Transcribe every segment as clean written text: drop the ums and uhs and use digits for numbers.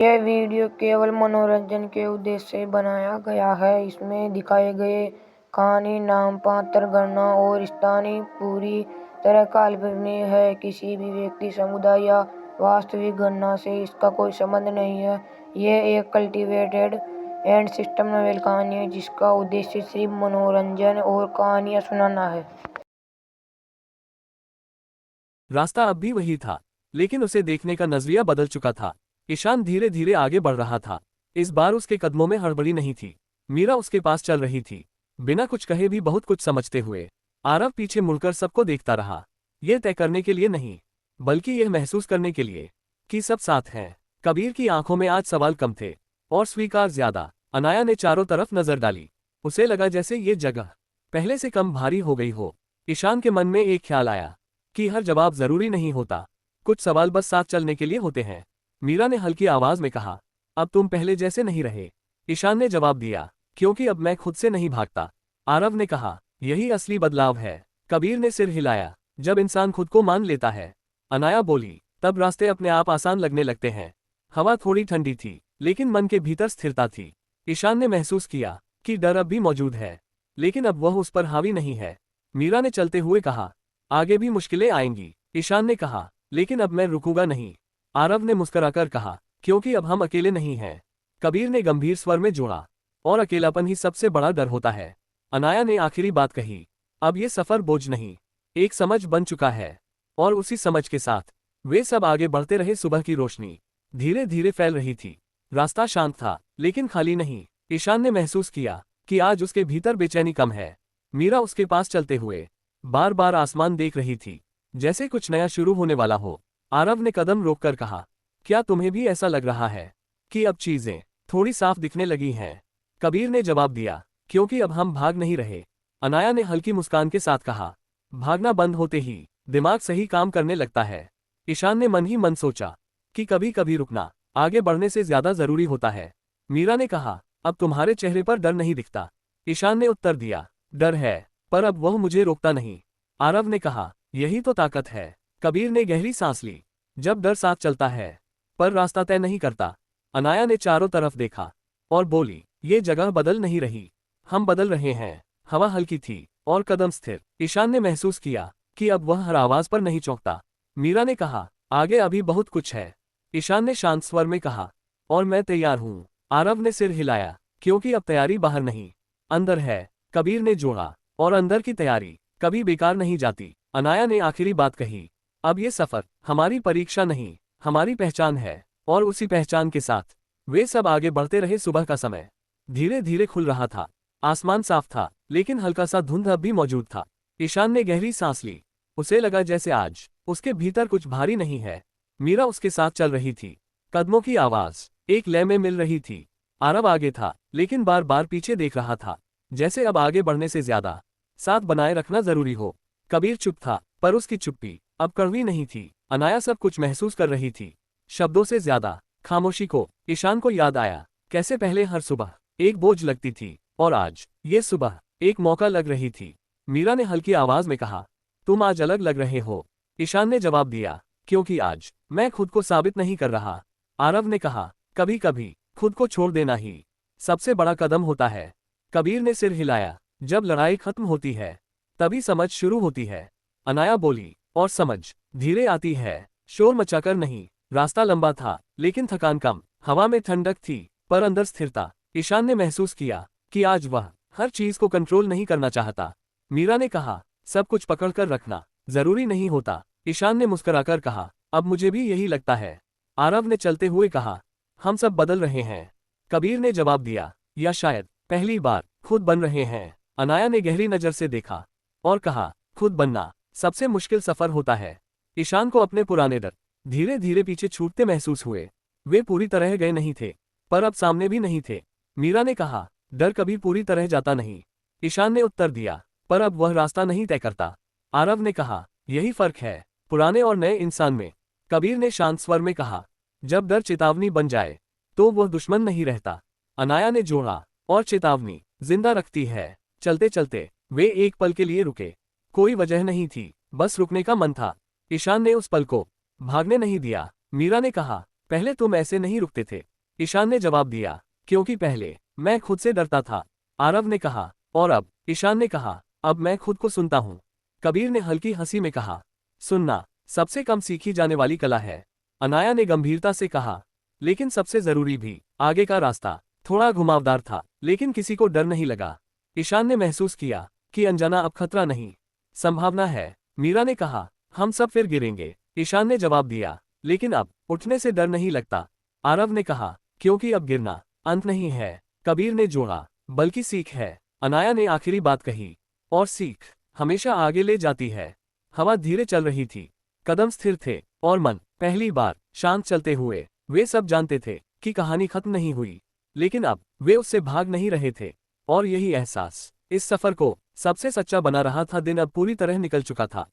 यह वीडियो केवल मनोरंजन के उद्देश्य से बनाया गया है। इसमें दिखाए गए कहानी नाम पात्र गणना और स्थानीय पूरी तरह काल्पनिक है। किसी भी व्यक्ति, समुदाय या वास्तविक घटना से इसका कोई संबंध नहीं है। यह एक कल्टिवेटेड एंड सिस्टम नॉवेल कहानी है जिसका उद्देश्य सिर्फ मनोरंजन और कहानियां सुनाना है। रास्ता अब भी वही था, लेकिन उसे देखने का नजरिया बदल चुका था। ईशान धीरे धीरे आगे बढ़ रहा था। इस बार उसके कदमों में हड़बड़ी नहीं थी। मीरा उसके पास चल रही थी, बिना कुछ कहे भी बहुत कुछ समझते हुए। आरव पीछे मुड़कर सबको देखता रहा, यह तय करने के लिए नहीं, बल्कि यह महसूस करने के लिए कि सब साथ हैं। कबीर की आंखों में आज सवाल कम थे और स्वीकार ज्यादा। अनाया ने चारों तरफ नजर डाली। उसे लगा जैसे ये जगह पहले से कम भारी हो गई हो। ईशान के मन में एक ख्याल आया कि हर जवाब जरूरी नहीं होता, कुछ सवाल बस साथ चलने के लिए होते हैं। मीरा ने हल्की आवाज में कहा, अब तुम पहले जैसे नहीं रहे। ईशान ने जवाब दिया, क्योंकि अब मैं खुद से नहीं भागता। आरव ने कहा, यही असली बदलाव है। कबीर ने सिर हिलाया, जब इंसान खुद को मान लेता है। अनाया बोली, तब रास्ते अपने आप आसान लगने लगते हैं। हवा थोड़ी ठंडी थी, लेकिन मन के भीतर स्थिरता थी। ईशान ने महसूस किया कि डर अब भी मौजूद है, लेकिन अब वह उस पर हावी नहीं है। मीरा ने चलते हुए कहा, आगे भी मुश्किलें आएंगी। ईशान ने कहा, लेकिन अब मैं रुकूंगा नहीं। आरव ने मुस्कुराकर कहा, क्योंकि अब हम अकेले नहीं हैं। कबीर ने गंभीर स्वर में जोड़ा, और अकेलापन ही सबसे बड़ा डर होता है। अनाया ने आखिरी बात कही, अब ये सफर बोझ नहीं, एक समझ बन चुका है। और उसी समझ के साथ वे सब आगे बढ़ते रहे। सुबह की रोशनी धीरे धीरे फैल रही थी। रास्ता शांत था, लेकिन खाली नहीं। ईशान ने महसूस किया कि आज उसके भीतर बेचैनी कम है। मीरा उसके पास चलते हुए बार बार आसमान देख रही थी, जैसे कुछ नया शुरू होने वाला हो। आरव ने कदम रोककर कहा, क्या तुम्हें भी ऐसा लग रहा है कि अब चीजें थोड़ी साफ दिखने लगी हैं? कबीर ने जवाब दिया, क्योंकि अब हम भाग नहीं रहे। अनाया ने हल्की मुस्कान के साथ कहा, भागना बंद होते ही दिमाग सही काम करने लगता है। ईशान ने मन ही मन सोचा कि कभी कभी रुकना आगे बढ़ने से ज्यादा जरूरी होता है। मीरा ने कहा, अब तुम्हारे चेहरे पर डर नहीं दिखता। ईशान ने उत्तर दिया, डर है, पर अब वह मुझे रोकता नहीं। आरव ने कहा, यही तो ताकत है। कबीर ने गहरी सांस ली, जब डर साथ चलता है पर रास्ता तय नहीं करता। अनाया ने चारों तरफ देखा और बोली, ये जगह बदल नहीं रही, हम बदल रहे हैं। हवा हल्की थी और कदम स्थिर। ईशान ने महसूस किया कि अब वह हर आवाज पर नहीं चौंकता। मीरा ने कहा, आगे अभी बहुत कुछ है। ईशान ने शांत स्वर में कहा, और मैं तैयार हूं। आरव ने सिर हिलाया, क्योंकि अब तैयारी बाहर नहीं, अंदर है। कबीर ने जोड़ा, और अंदर की तैयारी कभी बेकार नहीं जाती। अनाया ने आखिरी बात कही, अब ये सफर हमारी परीक्षा नहीं, हमारी पहचान है। और उसी पहचान के साथ वे सब आगे बढ़ते रहे। सुबह का समय धीरे धीरे खुल रहा था। आसमान साफ था, लेकिन हल्का सा धुंध अब भी मौजूद था। ईशान ने गहरी सांस ली। उसे लगा जैसे आज उसके भीतर कुछ भारी नहीं है। मीरा उसके साथ चल रही थी, कदमों की आवाज एक लय में मिल रही थी। आरव आगे था, लेकिन बार बार पीछे देख रहा था, जैसे अब आगे बढ़ने से ज्यादा साथ बनाए रखना जरूरी हो। कबीर चुप था, पर उसकी चुप्पी अब कड़वी नहीं थी। अनाया सब कुछ महसूस कर रही थी, शब्दों से ज्यादा खामोशी को। ईशान को याद आया कैसे पहले हर सुबह एक बोझ लगती थी, और आज ये सुबह एक मौका लग रही थी। मीरा ने हल्की आवाज में कहा, तुम आज अलग लग रहे हो। ईशान ने जवाब दिया, क्योंकि आज मैं खुद को साबित नहीं कर रहा। आरव ने कहा, कभी कभी खुद को छोड़ देना ही सबसे बड़ा कदम होता है। कबीर ने सिर हिलाया, जब लड़ाई खत्म होती है तभी समझ शुरू होती है। अनाया बोली, और समझ धीरे आती है, शोर मचाकर नहीं। रास्ता लंबा था, लेकिन थकान कम। हवा में ठंडक थी, पर अंदर स्थिरता। ईशान ने महसूस किया कि आज वह हर चीज को कंट्रोल नहीं करना चाहता। मीरा ने कहा, सब कुछ पकड़कर रखना जरूरी नहीं होता। ईशान ने मुस्कुराकर कहा, अब मुझे भी यही लगता है। आरव ने चलते हुए कहा, हम सब बदल रहे हैं। कबीर ने जवाब दिया, या शायद पहली बार खुद बन रहे हैं। अनाया ने गहरी नजर से देखा और कहा, खुद बनना सबसे मुश्किल सफर होता है। ईशान को अपने पुराने डर धीरे धीरे पीछे छूटते महसूस हुए। वे पूरी तरह गए नहीं थे, पर अब सामने भी नहीं थे। मीरा ने कहा, डर कभी पूरी तरह जाता नहीं। ईशान ने उत्तर दिया, पर अब वह रास्ता नहीं तय करता। आरव ने कहा, यही फर्क है पुराने और नए इंसान में। कबीर ने शांत स्वर में कहा, जब डर चेतावनी बन जाए तो वह दुश्मन नहीं रहता। अनाया ने जोड़ा, और चेतावनी जिंदा रखती है। चलते चलते वे एक पल के लिए रुके। कोई वजह नहीं थी, बस रुकने का मन था। ईशान ने उस पल को भागने नहीं दिया। मीरा ने कहा, पहले तुम ऐसे नहीं रुकते थे। ईशान ने जवाब दिया, क्योंकि पहले मैं खुद से डरता था। आरव ने कहा, और अब? ईशान ने कहा, अब मैं खुद को सुनता हूँ। कबीर ने हल्की हंसी में कहा, सुनना सबसे कम सीखी जाने वाली कला है। अनाया ने गंभीरता से कहा, लेकिन सबसे जरूरी भी। आगे का रास्ता थोड़ा घुमावदार था, लेकिन किसी को डर नहीं लगा। ईशान ने महसूस किया कि अनजाना अब खतरा नहीं, संभावना है। मीरा ने कहा, हम सब फिर गिरेंगे। ईशान ने जवाब दिया, लेकिन अब उठने से डर नहीं लगता। आरव ने कहा, क्योंकि अब गिरना अंत नहीं है। कबीर ने जोड़ा, बल्कि सीख है। अनाया ने आखिरी बात कही, और सीख हमेशा आगे ले जाती है। हवा धीरे चल रही थी, कदम स्थिर थे, और मन पहली बार शांत चलते हुए। वे सब जानते थे कि कहानी खत्म नहीं हुई, लेकिन अब वे उससे भाग नहीं रहे थे। और यही एहसास इस सफर को सबसे सच्चा बना रहा था। दिन अब पूरी तरह निकल चुका था।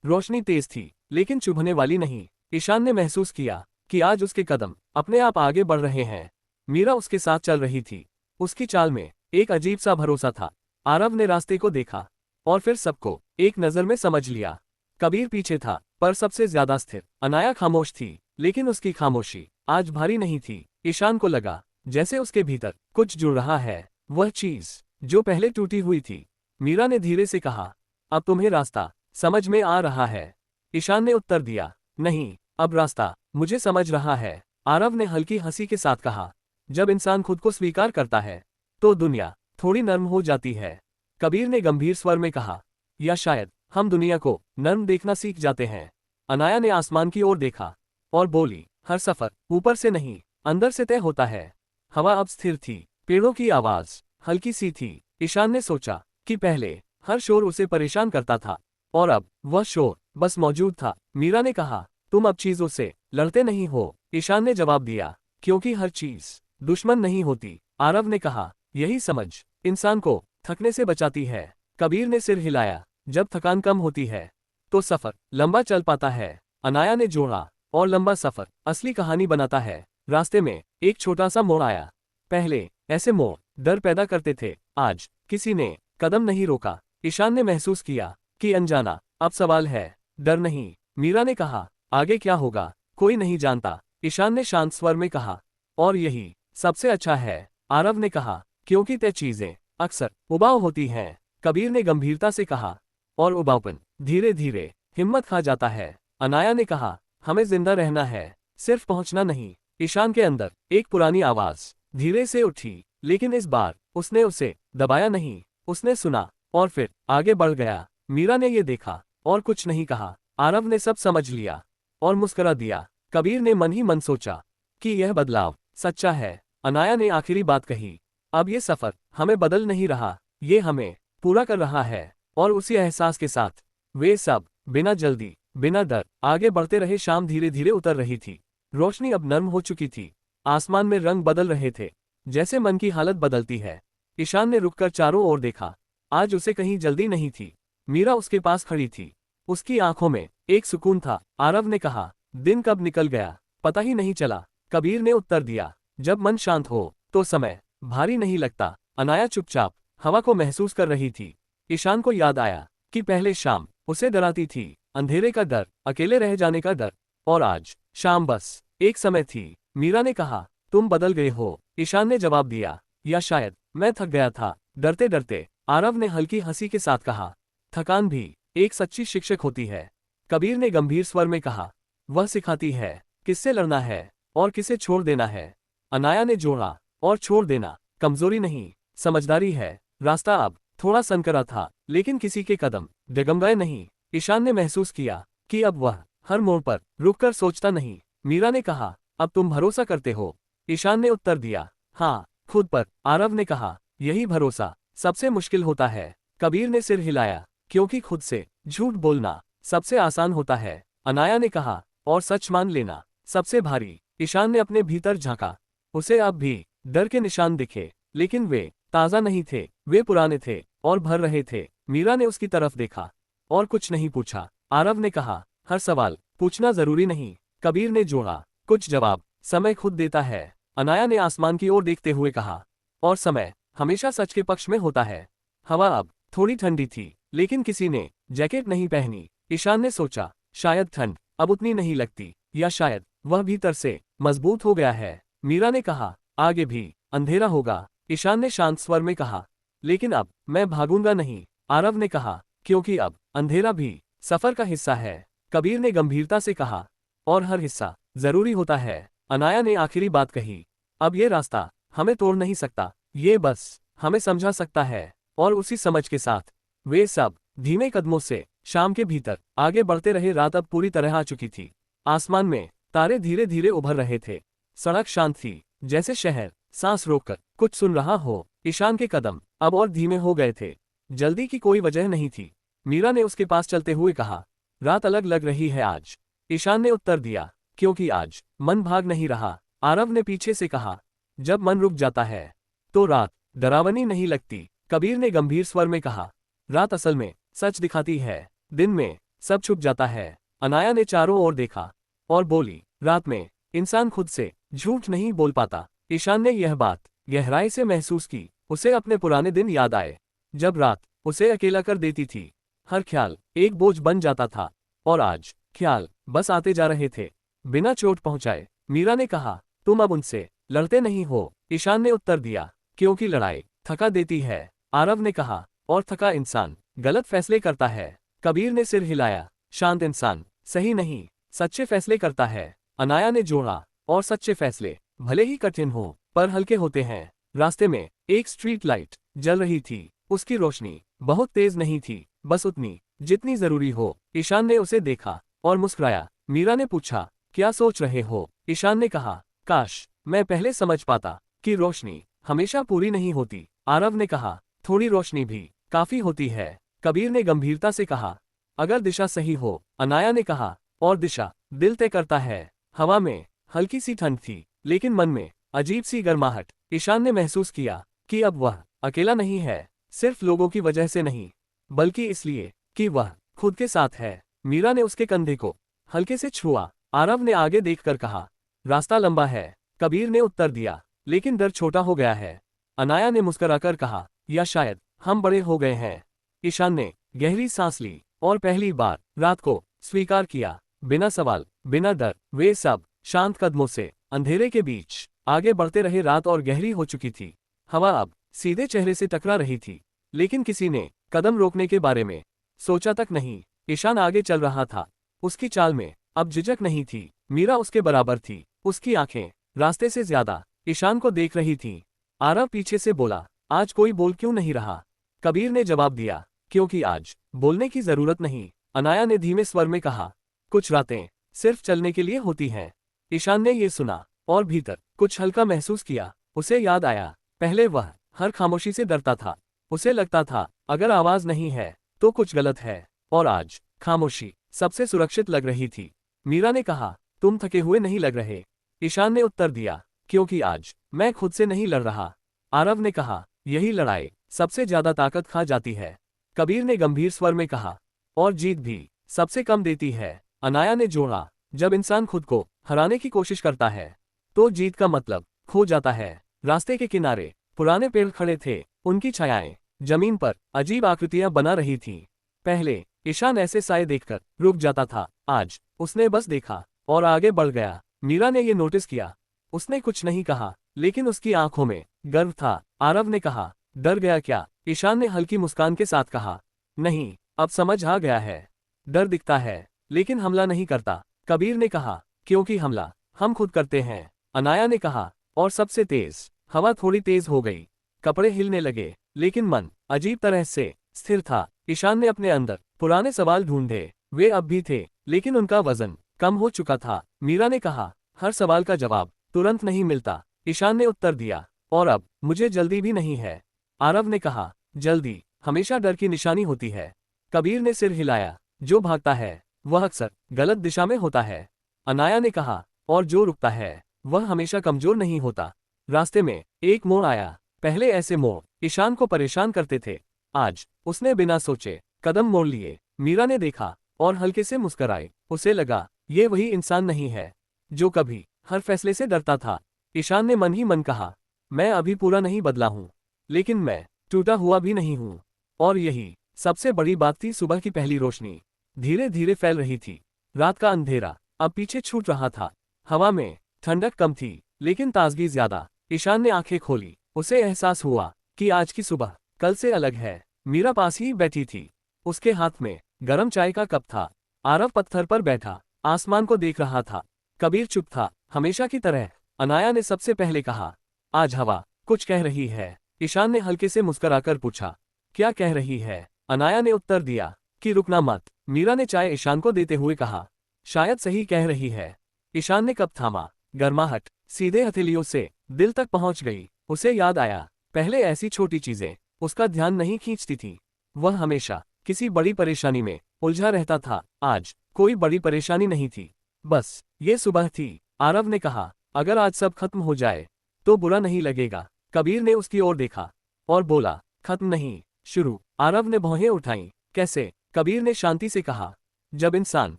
रोशनी तेज थी, लेकिन चुभने वाली नहीं। ईशान ने महसूस किया कि आज उसके कदम अपने आप आगे बढ़ रहे हैं। मीरा उसके साथ चल रही थी। उसकी चाल में एक अजीब सा भरोसा था। आरव ने रास्ते को देखा, और फिर सबको एक नजर में समझ लिया। कबीर पीछे था, पर सबसे ज्यादा स्थिर। अनाया खामोश थी, लेकिन उसकी खामोशी आज भारी नहीं थी। ईशान को लगा जैसे उसके भीतर कुछ जुड़ रहा है, वह चीज जो पहले टूटी हुई थी। मीरा ने धीरे से कहा, अब तुम्हें रास्ता समझ में आ रहा है? ईशान ने उत्तर दिया, नहीं, अब रास्ता मुझे समझ रहा है। आरव ने हल्की हंसी के साथ कहा, जब इंसान खुद को स्वीकार करता है तो दुनिया थोड़ी नर्म हो जाती है। कबीर ने गंभीर स्वर में कहा, या शायद हम दुनिया को नर्म देखना सीख जाते हैं। अनाया ने आसमान की ओर देखा और बोली, हर सफर ऊपर से नहीं, अंदर से तय होता है। हवा अब स्थिर थी, पेड़ों की आवाज हल्की सी थी। ईशान ने सोचा कि पहले हर शोर उसे परेशान करता था, और अब वह शोर बस मौजूद था। मीरा ने कहा, तुम अब चीजों से लड़ते नहीं हो? ईशान ने जवाब दिया, क्योंकि हर चीज दुश्मन नहीं होती। आरव ने कहा, यही समझ इंसान को थकने से बचाती है। कबीर ने सिर हिलाया, जब थकान कम होती है तो सफर लंबा चल पाता है। अनाया ने जोड़ा, और लंबा सफर असली कहानी बनाता है। रास्ते में एक छोटा सा मोड़ आया। पहले ऐसे मोड़ डर पैदा करते थे, आज किसी ने कदम नहीं रोका। ईशान ने महसूस किया कि अनजाना अब सवाल है, डर नहीं। मीरा ने कहा, आगे क्या होगा कोई नहीं जानता। ईशान ने शांत स्वर में कहा, और यही सबसे अच्छा है। आरव ने कहा, क्योंकि तय चीजें अक्सर उबाऊ होती हैं। कबीर ने गंभीरता से कहा, और उबाऊपन धीरे धीरे हिम्मत खा जाता है। अनाया ने कहा, हमें जिंदा रहना है, सिर्फ पहुंचना नहीं। ईशान के अंदर एक पुरानी आवाज धीरे से उठी, लेकिन इस बार उसने उसे दबाया नहीं। उसने सुना और फिर आगे बढ़ गया। मीरा ने ये देखा और कुछ नहीं कहा। आरव ने सब समझ लिया और मुस्कुरा दिया। कबीर ने मन ही मन सोचा कि यह बदलाव सच्चा है। अनाया ने आखिरी बात कही, अब ये सफर हमें बदल नहीं रहा, ये हमें पूरा कर रहा है। और उसी एहसास के साथ वे सब बिना जल्दी बिना डर आगे बढ़ते रहे। शाम धीरे धीरे उतर रही थी। रोशनी अब नर्म हो चुकी थी। आसमान में रंग बदल रहे थे, जैसे मन की हालत बदलती है। ईशान ने रुककर चारों ओर देखा। आज उसे कहीं जल्दी नहीं थी। मीरा उसके पास खड़ी थी, उसकी आंखों में एक सुकून था। आरव ने कहा, दिन कब निकल गया पता ही नहीं चला। कबीर ने उत्तर दिया, जब मन शांत हो तो समय भारी नहीं लगता। अनाया चुपचाप हवा को महसूस कर रही थी। ईशान को याद आया कि पहले शाम उसे डराती थी, अंधेरे का डर, अकेले रह जाने का डर। और आज शाम बस एक समय थी। मीरा ने कहा, तुम बदल गए हो। ईशान ने जवाब दिया, या शायद मैं थक गया था डरते डरते। आरव ने हल्की हंसी के साथ कहा, थकान भी एक सच्ची शिक्षक होती है। कबीर ने गंभीर स्वर में कहा, वह सिखाती है किससे लड़ना है और किसे छोड़ देना है। अनाया ने जोड़ा, और छोड़ देना कमजोरी नहीं, समझदारी है। रास्ता अब थोड़ा संकरा था, लेकिन किसी के कदम डगमगाए नहीं। ईशान ने महसूस किया कि अब वह हर मोड़ पर रुककर सोचता नहीं। मीरा ने कहा, अब तुम भरोसा करते हो? ईशान ने उत्तर दिया, हाँ, खुद पर। आरव ने कहा, यही भरोसा सबसे मुश्किल होता है। कबीर ने सिर हिलाया, क्योंकि खुद से झूठ बोलना सबसे आसान होता है। अनाया ने कहा, और सच मान लेना सबसे भारी। ईशान ने अपने भीतर झांका। उसे अब भी डर के निशान दिखे, लेकिन वे ताजा नहीं थे, वे पुराने थे और भर रहे थे। मीरा ने उसकी तरफ देखा और कुछ नहीं पूछा। आरव ने कहा, हर सवाल पूछना जरूरी नहीं। कबीर ने जोड़ा, कुछ जवाब समय खुद देता है। अनाया ने आसमान की ओर देखते हुए कहा, और समय हमेशा सच के पक्ष में होता है। हवा अब थोड़ी ठंडी थी, लेकिन किसी ने जैकेट नहीं पहनी। ईशान ने सोचा, शायद ठंड अब उतनी नहीं लगती, या शायद वह भीतर से मजबूत हो गया है। मीरा ने कहा, आगे भी अंधेरा होगा। ईशान ने शांत स्वर में कहा, लेकिन अब मैं भागूंगा नहीं। आरव ने कहा, क्योंकि अब अंधेरा भी सफर का हिस्सा है। कबीर ने गंभीरता से कहा, और हर हिस्सा जरूरी होता है। अनाया ने आखिरी बात कही, अब ये रास्ता हमें तोड़ नहीं सकता, ये बस हमें समझा सकता है। और उसी समझ के साथ वे सब धीमे कदमों से शाम के भीतर आगे बढ़ते रहे। रात अब पूरी तरह आ चुकी थी। आसमान में तारे धीरे धीरे उभर रहे थे। सड़क शांत थी, जैसे शहर सांस रोककर कुछ सुन रहा हो। ईशान के कदम अब और धीमे हो गए थे। जल्दी की कोई वजह नहीं थी। मीरा ने उसके पास चलते हुए कहा, रात अलग लग रही है आज। ईशान ने उत्तर दिया, क्योंकि आज मन भाग नहीं रहा। आरव ने पीछे से कहा, जब मन रुक जाता है तो रात डरावनी नहीं लगती। कबीर ने गंभीर स्वर में कहा, रात असल में सच दिखाती है, दिन में सब छुप जाता है। अनाया ने चारों ओर देखा और बोली, रात में इंसान खुद से झूठ नहीं बोल पाता। ईशान ने यह बात गहराई से महसूस की। उसे अपने पुराने दिन याद आए, जब रात उसे अकेला कर देती थी। हर ख्याल एक बोझ बन जाता था, और आज ख्याल बस आते जा रहे थे, बिना चोट पहुंचाए। मीरा ने कहा, तुम अब उनसे लड़ते नहीं हो। ईशान ने उत्तर दिया, क्योंकि लड़ाई थका देती है। आरव ने कहा, और थका इंसान गलत फैसले करता है। कबीर ने सिर हिलाया, शांत इंसान सही नहीं, सच्चे फैसले करता है। अनाया ने जोड़ा, और सच्चे फैसले भले ही कठिन हो पर हल्के होते हैं। रास्ते में एक स्ट्रीट लाइट जल रही थी। उसकी रोशनी बहुत तेज नहीं थी, बस उतनी जितनी जरूरी हो। ईशान ने उसे देखा और मुस्कुराया। मीरा ने पूछा, क्या सोच रहे हो? ईशान ने कहा, काश मैं पहले समझ पाता कि रोशनी हमेशा पूरी नहीं होती। आरव ने कहा, थोड़ी रोशनी भी काफी होती है। कबीर ने गंभीरता से कहा, अगर दिशा सही हो। अनाया ने कहा, और दिशा दिल तय करता है। हवा में हल्की सी ठंड थी, लेकिन मन में अजीब सी गर्माहट। ईशान ने महसूस किया कि अब वह अकेला नहीं है, सिर्फ लोगों की वजह से नहीं, बल्कि इसलिए कि वह खुद के साथ है। मीरा ने उसके कंधे को हल्के से छुआ। आरव ने आगे देखकर कहा, रास्ता लंबा है। कबीर ने उत्तर दिया, लेकिन डर छोटा हो गया है। अनाया ने मुस्कुराकर कहा, या शायद हम बड़े हो गए हैं। ईशान ने गहरी सांस ली और पहली बार रात को स्वीकार किया, बिना सवाल, बिना डर। वे सब शांत कदमों से अंधेरे के बीच आगे बढ़ते रहे। रात और गहरी हो चुकी थी। हवा अब सीधे चेहरे से टकरा रही थी, लेकिन किसी ने कदम रोकने के बारे में सोचा तक नहीं। ईशान आगे चल रहा था। उसकी चाल में अब झिझक नहीं थी। मीरा उसके बराबर थी। उसकी आंखें रास्ते से ज्यादा ईशान को देख रही थी। आरव पीछे से बोला, आज कोई बोल क्यों नहीं रहा? कबीर ने जवाब दिया, क्योंकि आज बोलने की जरूरत नहीं। अनाया ने धीमे स्वर में कहा, कुछ रातें सिर्फ चलने के लिए होती हैं। ईशान ने ये सुना और भीतर कुछ हल्का महसूस किया। उसे याद आया, पहले वह हर खामोशी से डरता था। उसे लगता था अगर आवाज नहीं है तो कुछ गलत है, और आज खामोशी सबसे सुरक्षित लग रही थी। मीरा ने कहा, तुम थके हुए नहीं लग रहे। ईशान ने उत्तर दिया, क्योंकि आज मैं खुद से नहीं लड़ रहा। आरव ने कहा, यही लड़ाई सबसे ज्यादा ताकत खा जाती है। कबीर ने गंभीर स्वर में कहा, और जीत भी सबसे कम देती है। अनाया ने जोड़ा, जब इंसान खुद को हराने की कोशिश करता है तो जीत का मतलब खो जाता है। रास्ते के किनारे पुराने पेड़ खड़े थे। उनकी छायाएं जमीन पर अजीब आकृतियां बना रही थीं। पहले ईशान ऐसे साए देखकर रुक जाता था, आज उसने बस देखा और आगे बढ़ गया। मीरा ने ये नोटिस किया। उसने कुछ नहीं कहा, लेकिन उसकी आंखों में गर्व था। आरव ने कहा, डर गया क्या? ईशान ने हल्की मुस्कान के साथ कहा, नहीं, अब समझ आ गया है। डर दिखता है लेकिन हमला नहीं करता। कबीर ने कहा, क्योंकि हमला हम खुद करते हैं। अनाया ने कहा, और सबसे तेज। हवा थोड़ी तेज हो गई, कपड़े हिलने लगे, लेकिन मन अजीब तरह से स्थिर था। ईशान ने अपने अंदर पुराने सवाल ढूंढे। वे अब भी थे, लेकिन उनका वजन कम हो चुका था। मीरा ने कहा, हर सवाल का जवाब तुरंत नहीं मिलता। ईशान ने उत्तर दिया, और अब मुझे जल्दी भी नहीं है। आरव ने कहा, जल्दी हमेशा डर की निशानी होती है। कबीर ने सिर हिलाया, जो भागता है वह अक्सर गलत दिशा में होता है। अनाया ने कहा, और जो रुकता है वह हमेशा कमजोर नहीं होता। रास्ते में एक मोड़ आया। पहले ऐसे मोड़ ईशान को परेशान करते थे। आज उसने बिना सोचे कदम मोड़ लिए। मीरा ने देखा और हल्के से मुस्कुराई। उसे लगा, ये वही इंसान नहीं है जो कभी हर फैसले से डरता था। ईशान ने मन ही मन कहा, मैं अभी पूरा नहीं बदला हूँ, लेकिन मैं टूटा हुआ भी नहीं हूँ। और यही सबसे बड़ी बात थी। सुबह की पहली रोशनी धीरे धीरे फैल रही थी। रात का अंधेरा अब पीछे छूट रहा था। हवा में ठंडक कम थी, लेकिन ताजगी ज्यादा। ईशान ने आंखें खोली। उसे एहसास हुआ कि आज की सुबह कल से अलग है। मीरा पास ही बैठी थी। उसके हाथ में गरम चाय का कप था। आरव पत्थर पर बैठा आसमान को देख रहा था। कबीर चुप था, हमेशा की तरह। अनाया ने सबसे पहले कहा, आज हवा कुछ कह रही है। ईशान ने हल्के से मुस्कुराकर पूछा, क्या कह रही है? अनाया ने उत्तर दिया कि रुकना मत। मीरा ने चाय ईशान को देते हुए कहा, शायद सही कह रही है। ईशान ने कप थामा। गर्माहट सीधे हथेलियों से दिल तक पहुंच गई। उसे याद आया, पहले ऐसी छोटी चीजें उसका ध्यान नहीं खींचती थी। वह हमेशा किसी बड़ी परेशानी में उलझा रहता था। आज कोई बड़ी परेशानी नहीं थी, बस ये सुबह थी। आरव ने कहा, अगर आज सब खत्म हो जाए तो बुरा नहीं लगेगा। कबीर ने उसकी ओर देखा और बोला, खत्म नहीं, शुरू। आरव ने भौहें उठाईं। कैसे? कबीर ने शांति से कहा, जब इंसान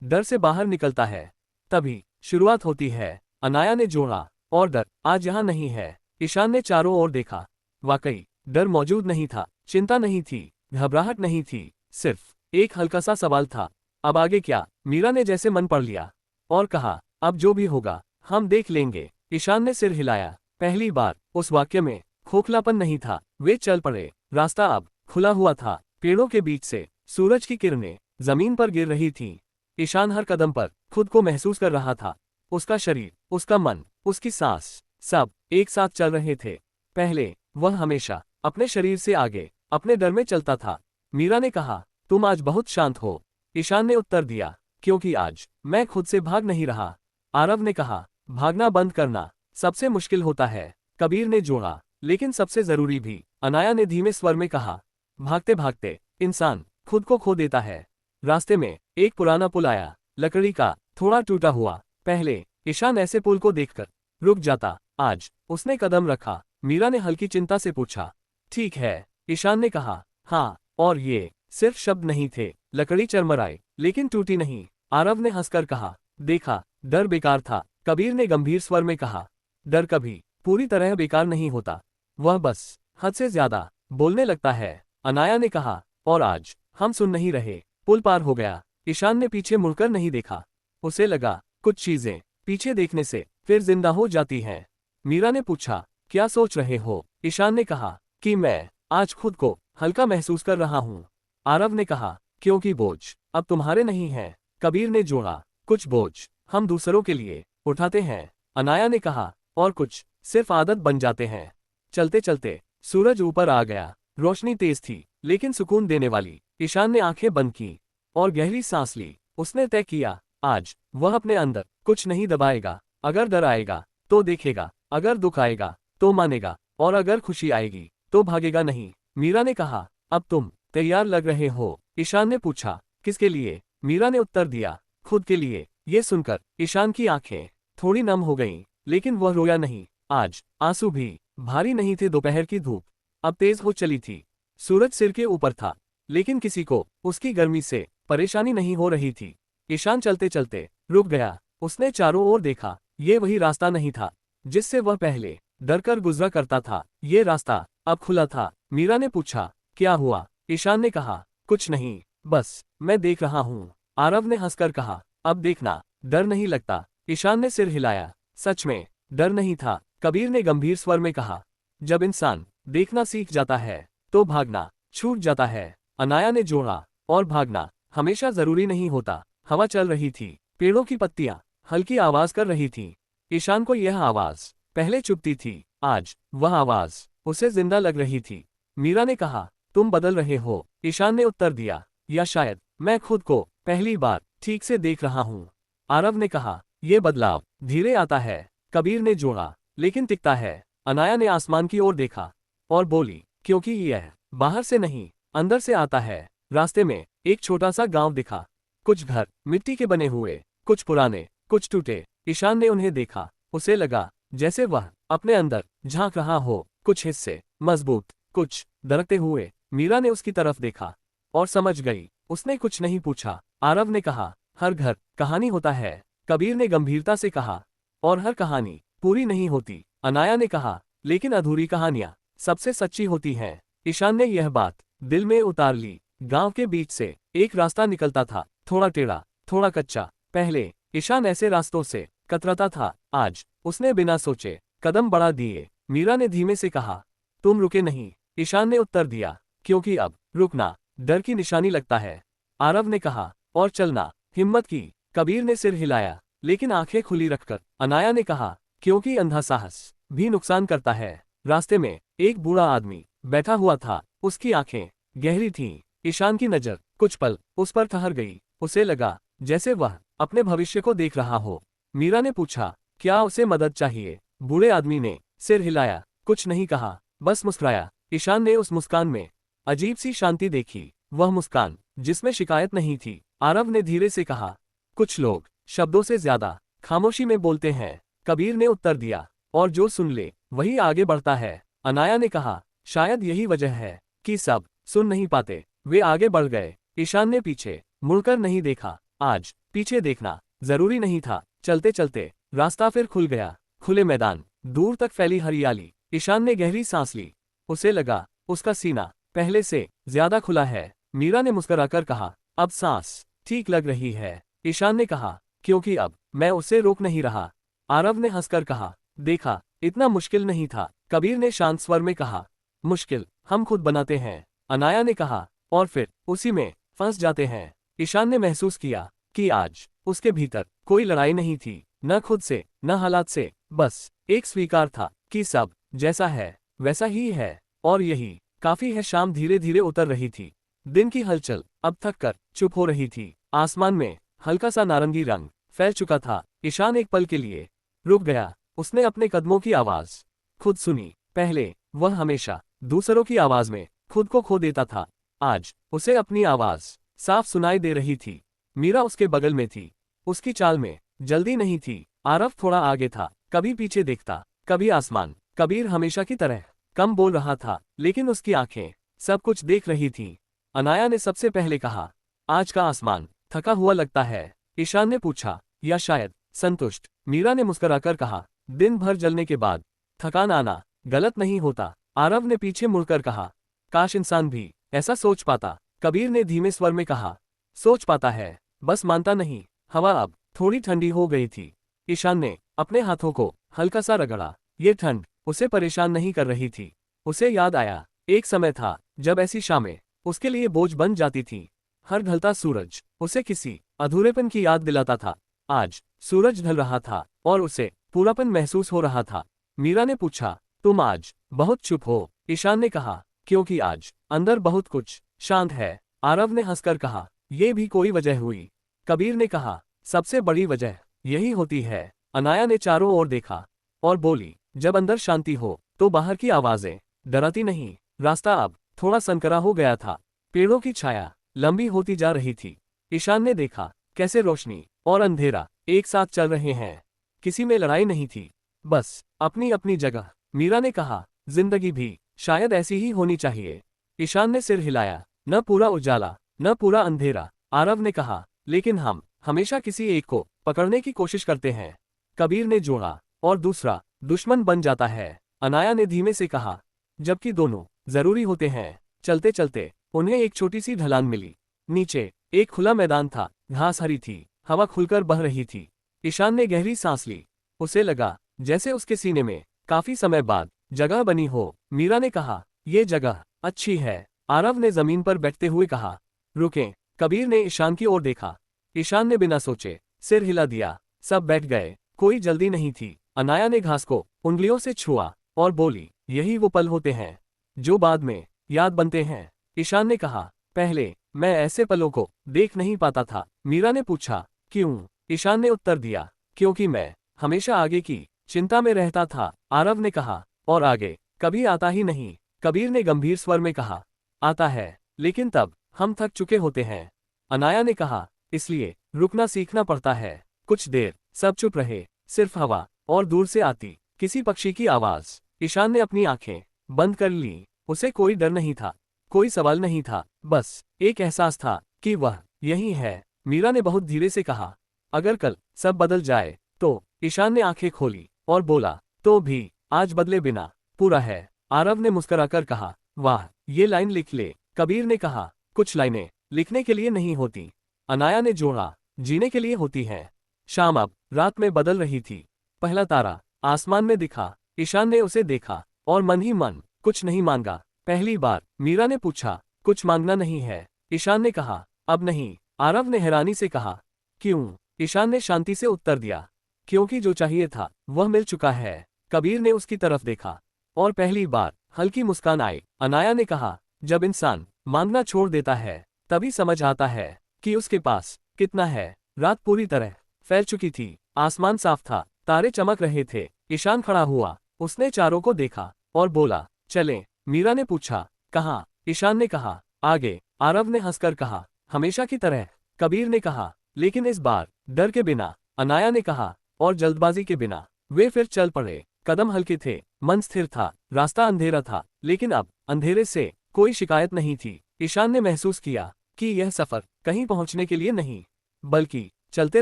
डर से बाहर निकलता है तभी शुरुआत होती है। अनाया ने जोड़ा, और डर आज यहाँ नहीं है। ईशान ने चारों ओर देखा। वाकई डर मौजूद नहीं था, चिंता नहीं थी, घबराहट नहीं थी, सिर्फ एक हल्का सा सवाल था, अब आगे क्या? मीरा ने जैसे मन पढ़ लिया और कहा, अब जो भी होगा हम देख लेंगे। ईशान ने सिर हिलाया। पहली बार उस वाक्य में खोखलापन नहीं था। वे चल पड़े। रास्ता अब खुला हुआ था। पेड़ों के बीच से सूरज की किरणें जमीन पर गिर रही थीं। ईशान हर कदम पर खुद को महसूस कर रहा था। उसका शरीर, उसका मन, उसकी सांस, सब एक साथ चल रहे थे। पहले वह हमेशा अपने शरीर से आगे अपने डर में चलता था। मीरा ने कहा, तुम आज बहुत शांत हो। ईशान ने उत्तर दिया, क्योंकि आज मैं खुद से भाग नहीं रहा। आरव ने कहा, भागना बंद करना सबसे मुश्किल होता है। कबीर ने जोड़ा, लेकिन सबसे जरूरी भी। अनाया ने धीमे स्वर में कहा, भागते भागते इंसान खुद को खो देता है। रास्ते में एक पुराना पुल आया, लकड़ी का, थोड़ा टूटा हुआ। पहले ईशान ऐसे पुल को देखकर रुक जाता, आज उसने कदम रखा। मीरा ने हल्की चिंता से पूछा, ठीक है? ईशान ने कहा, हाँ। और ये सिर्फ शब्द नहीं थे। लकड़ी चरमराई, लेकिन टूटी नहीं। आरव ने हंसकर कहा, देखा, डर बेकार था। कबीर ने गंभीर स्वर में कहा, डर कभी पूरी तरह बेकार नहीं होता, वह बस हद से ज्यादा बोलने लगता है। अनाया ने कहा, और आज हम सुन नहीं रहे। पुल पार हो गया। ईशान ने पीछे मुड़कर नहीं देखा। उसे लगा, कुछ चीजें पीछे देखने से फिर जिंदा हो जाती हैं। मीरा ने पूछा, क्या सोच रहे हो? ईशान ने कहा कि मैं आज खुद को हल्का महसूस कर रहा हूँ। आरव ने कहा, क्योंकि बोझ अब तुम्हारे नहीं है। कबीर ने जोड़ा, कुछ बोझ हम दूसरों के लिए उठाते हैं। अनाया ने कहा, और कुछ सिर्फ आदत बन जाते हैं। चलते चलते सूरज ऊपर आ गया। रोशनी तेज थी, लेकिन सुकून देने वाली। ईशान ने आंखें बंद की और गहरी सांस ली। उसने तय किया, आज वह अपने अंदर कुछ नहीं दबाएगा। अगर डर आएगा तो देखेगा, अगर दुख आएगा तो मानेगा, और अगर खुशी आएगी तो भागेगा नहीं। मीरा ने कहा, अब तुम तैयार लग रहे हो? ईशान ने पूछा, किसके लिए? मीरा ने उत्तर दिया, खुद के लिए। ये सुनकर ईशान की आंखें थोड़ी नम हो गईं, लेकिन वह रोया नहीं। आज आंसू भी भारी नहीं थे। दोपहर की धूप अब तेज हो चली थी। सूरज सिर के ऊपर था, लेकिन किसी को उसकी गर्मी से परेशानी नहीं हो रही थी। ईशान चलते चलते रुक गया। उसने चारों ओर देखा। ये वही रास्ता नहीं था जिससे वह पहले डरकर गुजरा करता था। ये रास्ता अब खुला था। मीरा ने पूछा, क्या हुआ? ईशान ने कहा, कुछ नहीं, बस मैं देख रहा हूँ। आरव ने हंसकर कहा, अब देखना, डर नहीं लगता। ईशान ने सिर हिलाया, सच में डर नहीं था। कबीर ने गंभीर स्वर में कहा, जब इंसान देखना सीख जाता है तो भागना छूट जाता है। अनाया ने जोड़ा, और भागना हमेशा जरूरी नहीं होता। हवा चल रही थी, पेड़ों की पत्तियां हल्की आवाज कर रही थी। ईशान को यह आवाज पहले चुभती थी, आज वह आवाज उसे जिंदा लग रही थी। मीरा ने कहा, तुम बदल रहे हो। ईशान ने उत्तर दिया, या शायद मैं खुद को पहली बार ठीक से देख रहा हूँ। आरव ने कहा, यह बदलाव धीरे आता है। कबीर ने जोड़ा, लेकिन टिकता है। अनाया ने आसमान की ओर देखा और बोली, क्योंकि यह बाहर से नहीं, अंदर से आता है। रास्ते में एक छोटा सा गांव दिखा। कुछ घर मिट्टी के बने हुए, कुछ पुराने, कुछ टूटे। ईशान ने उन्हें देखा। उसे लगा जैसे वह अपने अंदर झांक रहा हो। कुछ हिस्से मजबूत, कुछ दरकते हुए। मीरा ने उसकी तरफ देखा और समझ गई। उसने कुछ नहीं पूछा। आरव ने कहा, हर घर कहानी होता है। कबीर ने गंभीरता से कहा, और हर कहानी पूरी नहीं होती। अनाया ने कहा, लेकिन अधूरी कहानियां सबसे सच्ची होती हैं। ईशान ने यह बात दिल में उतार ली। गांव के बीच से एक रास्ता निकलता था, थोड़ा टेढ़ा, थोड़ा कच्चा। पहले ईशान ऐसे रास्तों से कतराता था। आज उसने बिना सोचे कदम बढ़ा दिए। मीरा ने धीमे से कहा, तुम रुके नहीं। ईशान ने उत्तर दिया, क्योंकि अब रुकना डर की निशानी लगता है। आरव ने कहा, और चलना हिम्मत की। कबीर ने सिर हिलाया, लेकिन आंखें खुली रखकर। अनाया ने कहा, क्योंकि अंधा साहस भी नुकसान करता है। रास्ते में एक बूढ़ा आदमी बैठा हुआ था। उसकी आंखें गहरी थीं। ईशान की नजर कुछ पल उस पर ठहर गई। उसे लगा जैसे वह अपने भविष्य को देख रहा हो। मीरा ने पूछा, क्या उसे मदद चाहिए? बूढ़े आदमी ने सिर हिलाया, कुछ नहीं कहा, बस मुस्कुराया। ईशान ने उस मुस्कान में अजीब सी शांति देखी, वह मुस्कान जिसमें शिकायत नहीं थी। आरव ने धीरे से कहा, कुछ लोग शब्दों से ज्यादा खामोशी में बोलते हैं। कबीर ने उत्तर दिया, और जो सुन ले वही आगे बढ़ता है। अनाया ने कहा, शायद यही वजह है कि सब सुन नहीं पाते। वे आगे बढ़ गए। ईशान ने पीछे मुड़कर नहीं देखा। आज पीछे देखना जरूरी नहीं था। चलते चलते रास्ता फिर खुल गया। खुले मैदान, दूर तक फैली हरियाली। ईशान ने गहरी सांस ली। उसे लगा उसका सीना पहले से ज्यादा खुला है। मीरा ने मुस्कुराकर कहा, अब सांस ठीक लग रही है। ईशान ने कहा, क्योंकि अब मैं उसे रोक नहीं रहा। आरव ने हंसकर कहा, देखा इतना मुश्किल नहीं था। कबीर ने शांत स्वर में कहा, मुश्किल हम खुद बनाते हैं। अनाया ने कहा, और फिर उसी में फंस जाते हैं। ईशान ने महसूस किया कि आज उसके भीतर कोई लड़ाई नहीं थी, न खुद से न हालात से। बस एक स्वीकार था कि सब जैसा है वैसा ही है, और यही काफी है। शाम धीरे धीरे उतर रही थी। दिन की हलचल अब थक कर चुप हो रही थी। आसमान में हल्का सा नारंगी रंग फैल चुका था। ईशान एक पल के लिए रुक गया। उसने अपने कदमों की आवाज खुद सुनी। पहले वह हमेशा दूसरों की आवाज में खुद को खो देता था। आज उसे अपनी आवाज साफ सुनाई दे रही थी। मीरा उसके बगल में थी। उसकी चाल में जल्दी नहीं थी। आरव थोड़ा आगे था, कभी पीछे देखता, कभी आसमान। कबीर हमेशा की तरह कम बोल रहा था, लेकिन उसकी आंखें सब कुछ देख रही थीं। अनाया ने सबसे पहले कहा, आज का आसमान थका हुआ लगता है। ईशान ने पूछा, या शायद संतुष्ट? मीरा ने मुस्कुराकर कहा, दिन भर जलने के बाद थकान आना गलत नहीं होता। आरव ने पीछे मुड़कर कहा, काश इंसान भी ऐसा सोच पाता। कबीर ने धीमे स्वर में कहा, सोच पाता है, बस मानता नहीं। हवा अब थोड़ी ठंडी हो गई थी। ईशान ने अपने हाथों को हल्का सा रगड़ा। ये ठंड उसे परेशान नहीं कर रही थी। उसे याद आया, एक समय था जब ऐसी शामें उसके लिए बोझ बन जाती थी। हर ढलता सूरज उसे किसी अधूरेपन की याद दिलाता था। आज सूरज ढल रहा था और उसे पूरापन महसूस हो रहा था। मीरा ने पूछा, तुम आज बहुत चुप हो? ईशान ने कहा, क्योंकि आज अंदर बहुत कुछ शांत है। आरव ने हंसकर कहा, यह भी कोई वजह हुई? कबीर ने कहा, सबसे बड़ी वजह यही होती है। अनाया ने चारों ओर देखा और बोली, जब अंदर शांति हो तो बाहर की आवाजें डराती नहीं। रास्ता अब थोड़ा संकरा हो गया था। पेड़ों की छाया लंबी होती जा रही थी। ईशान ने देखा कैसे रोशनी और अंधेरा एक साथ चल रहे हैं। किसी में लड़ाई नहीं थी, बस अपनी अपनी जगह। मीरा ने कहा, जिंदगी भी शायद ऐसी ही होनी चाहिए। ईशान ने सिर हिलाया, न पूरा उजाला न पूरा अंधेरा। आरव ने कहा, लेकिन हम हमेशा किसी एक को पकड़ने की कोशिश करते हैं। कबीर ने जोड़ा, और दूसरा दुश्मन बन जाता है। अनाया ने धीमे से कहा, जबकि दोनों जरूरी होते हैं। चलते चलते उन्हें एक छोटी सी ढलान मिली। नीचे एक खुला मैदान था, घास हरी थी, हवा खुलकर बह रही थी। ईशान ने गहरी सांस ली। उसे लगा जैसे उसके सीने में काफी समय बाद जगह बनी हो। मीरा ने कहा, यह जगह अच्छी है। आरव ने जमीन पर बैठते हुए कहा, रुकें। कबीर ने ईशान की ओर देखा। ईशान ने बिना सोचे सिर हिला दिया। सब बैठ गए, कोई जल्दी नहीं थी। अनाया ने घास को उंगलियों से छुआ और बोली, यही वो पल होते हैं जो बाद में याद बनते हैं। ईशान ने कहा, पहले मैं ऐसे पलों को देख नहीं पाता था। मीरा ने पूछा, क्यों? ईशान ने उत्तर दिया, क्योंकि मैं हमेशा आगे की चिंता में रहता था। आरव ने कहा, और आगे कभी आता ही नहीं। कबीर ने गंभीर स्वर में कहा, आता है, लेकिन तब हम थक चुके होते हैं। अनाया ने कहा, इसलिए रुकना सीखना पड़ता है। कुछ देर सब चुप रहे, सिर्फ हवा और दूर से आती किसी पक्षी की आवाज। ईशान ने अपनी आंखें बंद कर ली। उसे कोई डर नहीं था, कोई सवाल नहीं था, बस एक एहसास था कि वह यही है। मीरा ने बहुत धीरे से कहा, अगर कल सब बदल जाए तो? ईशान ने आंखें खोली और बोला, तो भी आज बदले बिना पूरा है। आरव ने मुस्कुराकर कहा, वाह, ये लाइन लिख ले। कबीर ने कहा, कुछ लाइनें लिखने के लिए नहीं होती। अनाया ने जोड़ा, जीने के लिए होती हैं। शाम अब रात में बदल रही थी। पहला तारा आसमान में दिखा। ईशान ने उसे देखा और मन ही मन कुछ नहीं मांगा। पहली बार। मीरा ने पूछा, कुछ मांगना नहीं है? ईशान ने कहा, अब नहीं। आरव ने हैरानी से कहा, क्यों? ईशान ने शांति से उत्तर दिया, क्योंकि जो चाहिए था वह मिल चुका है। कबीर ने उसकी तरफ देखा और पहली बार हल्की मुस्कान आई। अनाया ने कहा, जब इंसान मांगना छोड़ देता है तभी समझ आता है कि उसके पास कितना है। रात पूरी तरह फैल चुकी थी। आसमान साफ था, तारे चमक रहे थे। ईशान खड़ा हुआ, उसने चारों को देखा और बोला, चलें। मीरा ने पूछा, कहाँ? ईशान ने कहा, आगे। आरव ने हंसकर कहा, हमेशा की तरह। कबीर ने कहा, लेकिन इस बार डर के बिना। अनाया ने कहा, और जल्दबाजी के बिना। वे फिर चल पड़े। कदम हल्के थे, मन स्थिर था। रास्ता अंधेरा था, लेकिन अब अंधेरे से कोई शिकायत नहीं थी। ईशान ने महसूस किया कि यह सफर कहीं पहुंचने के लिए नहीं, बल्कि चलते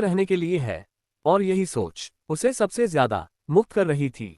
रहने के लिए है। और यही सोच उसे सबसे ज्यादा मुक्त कर रही थी।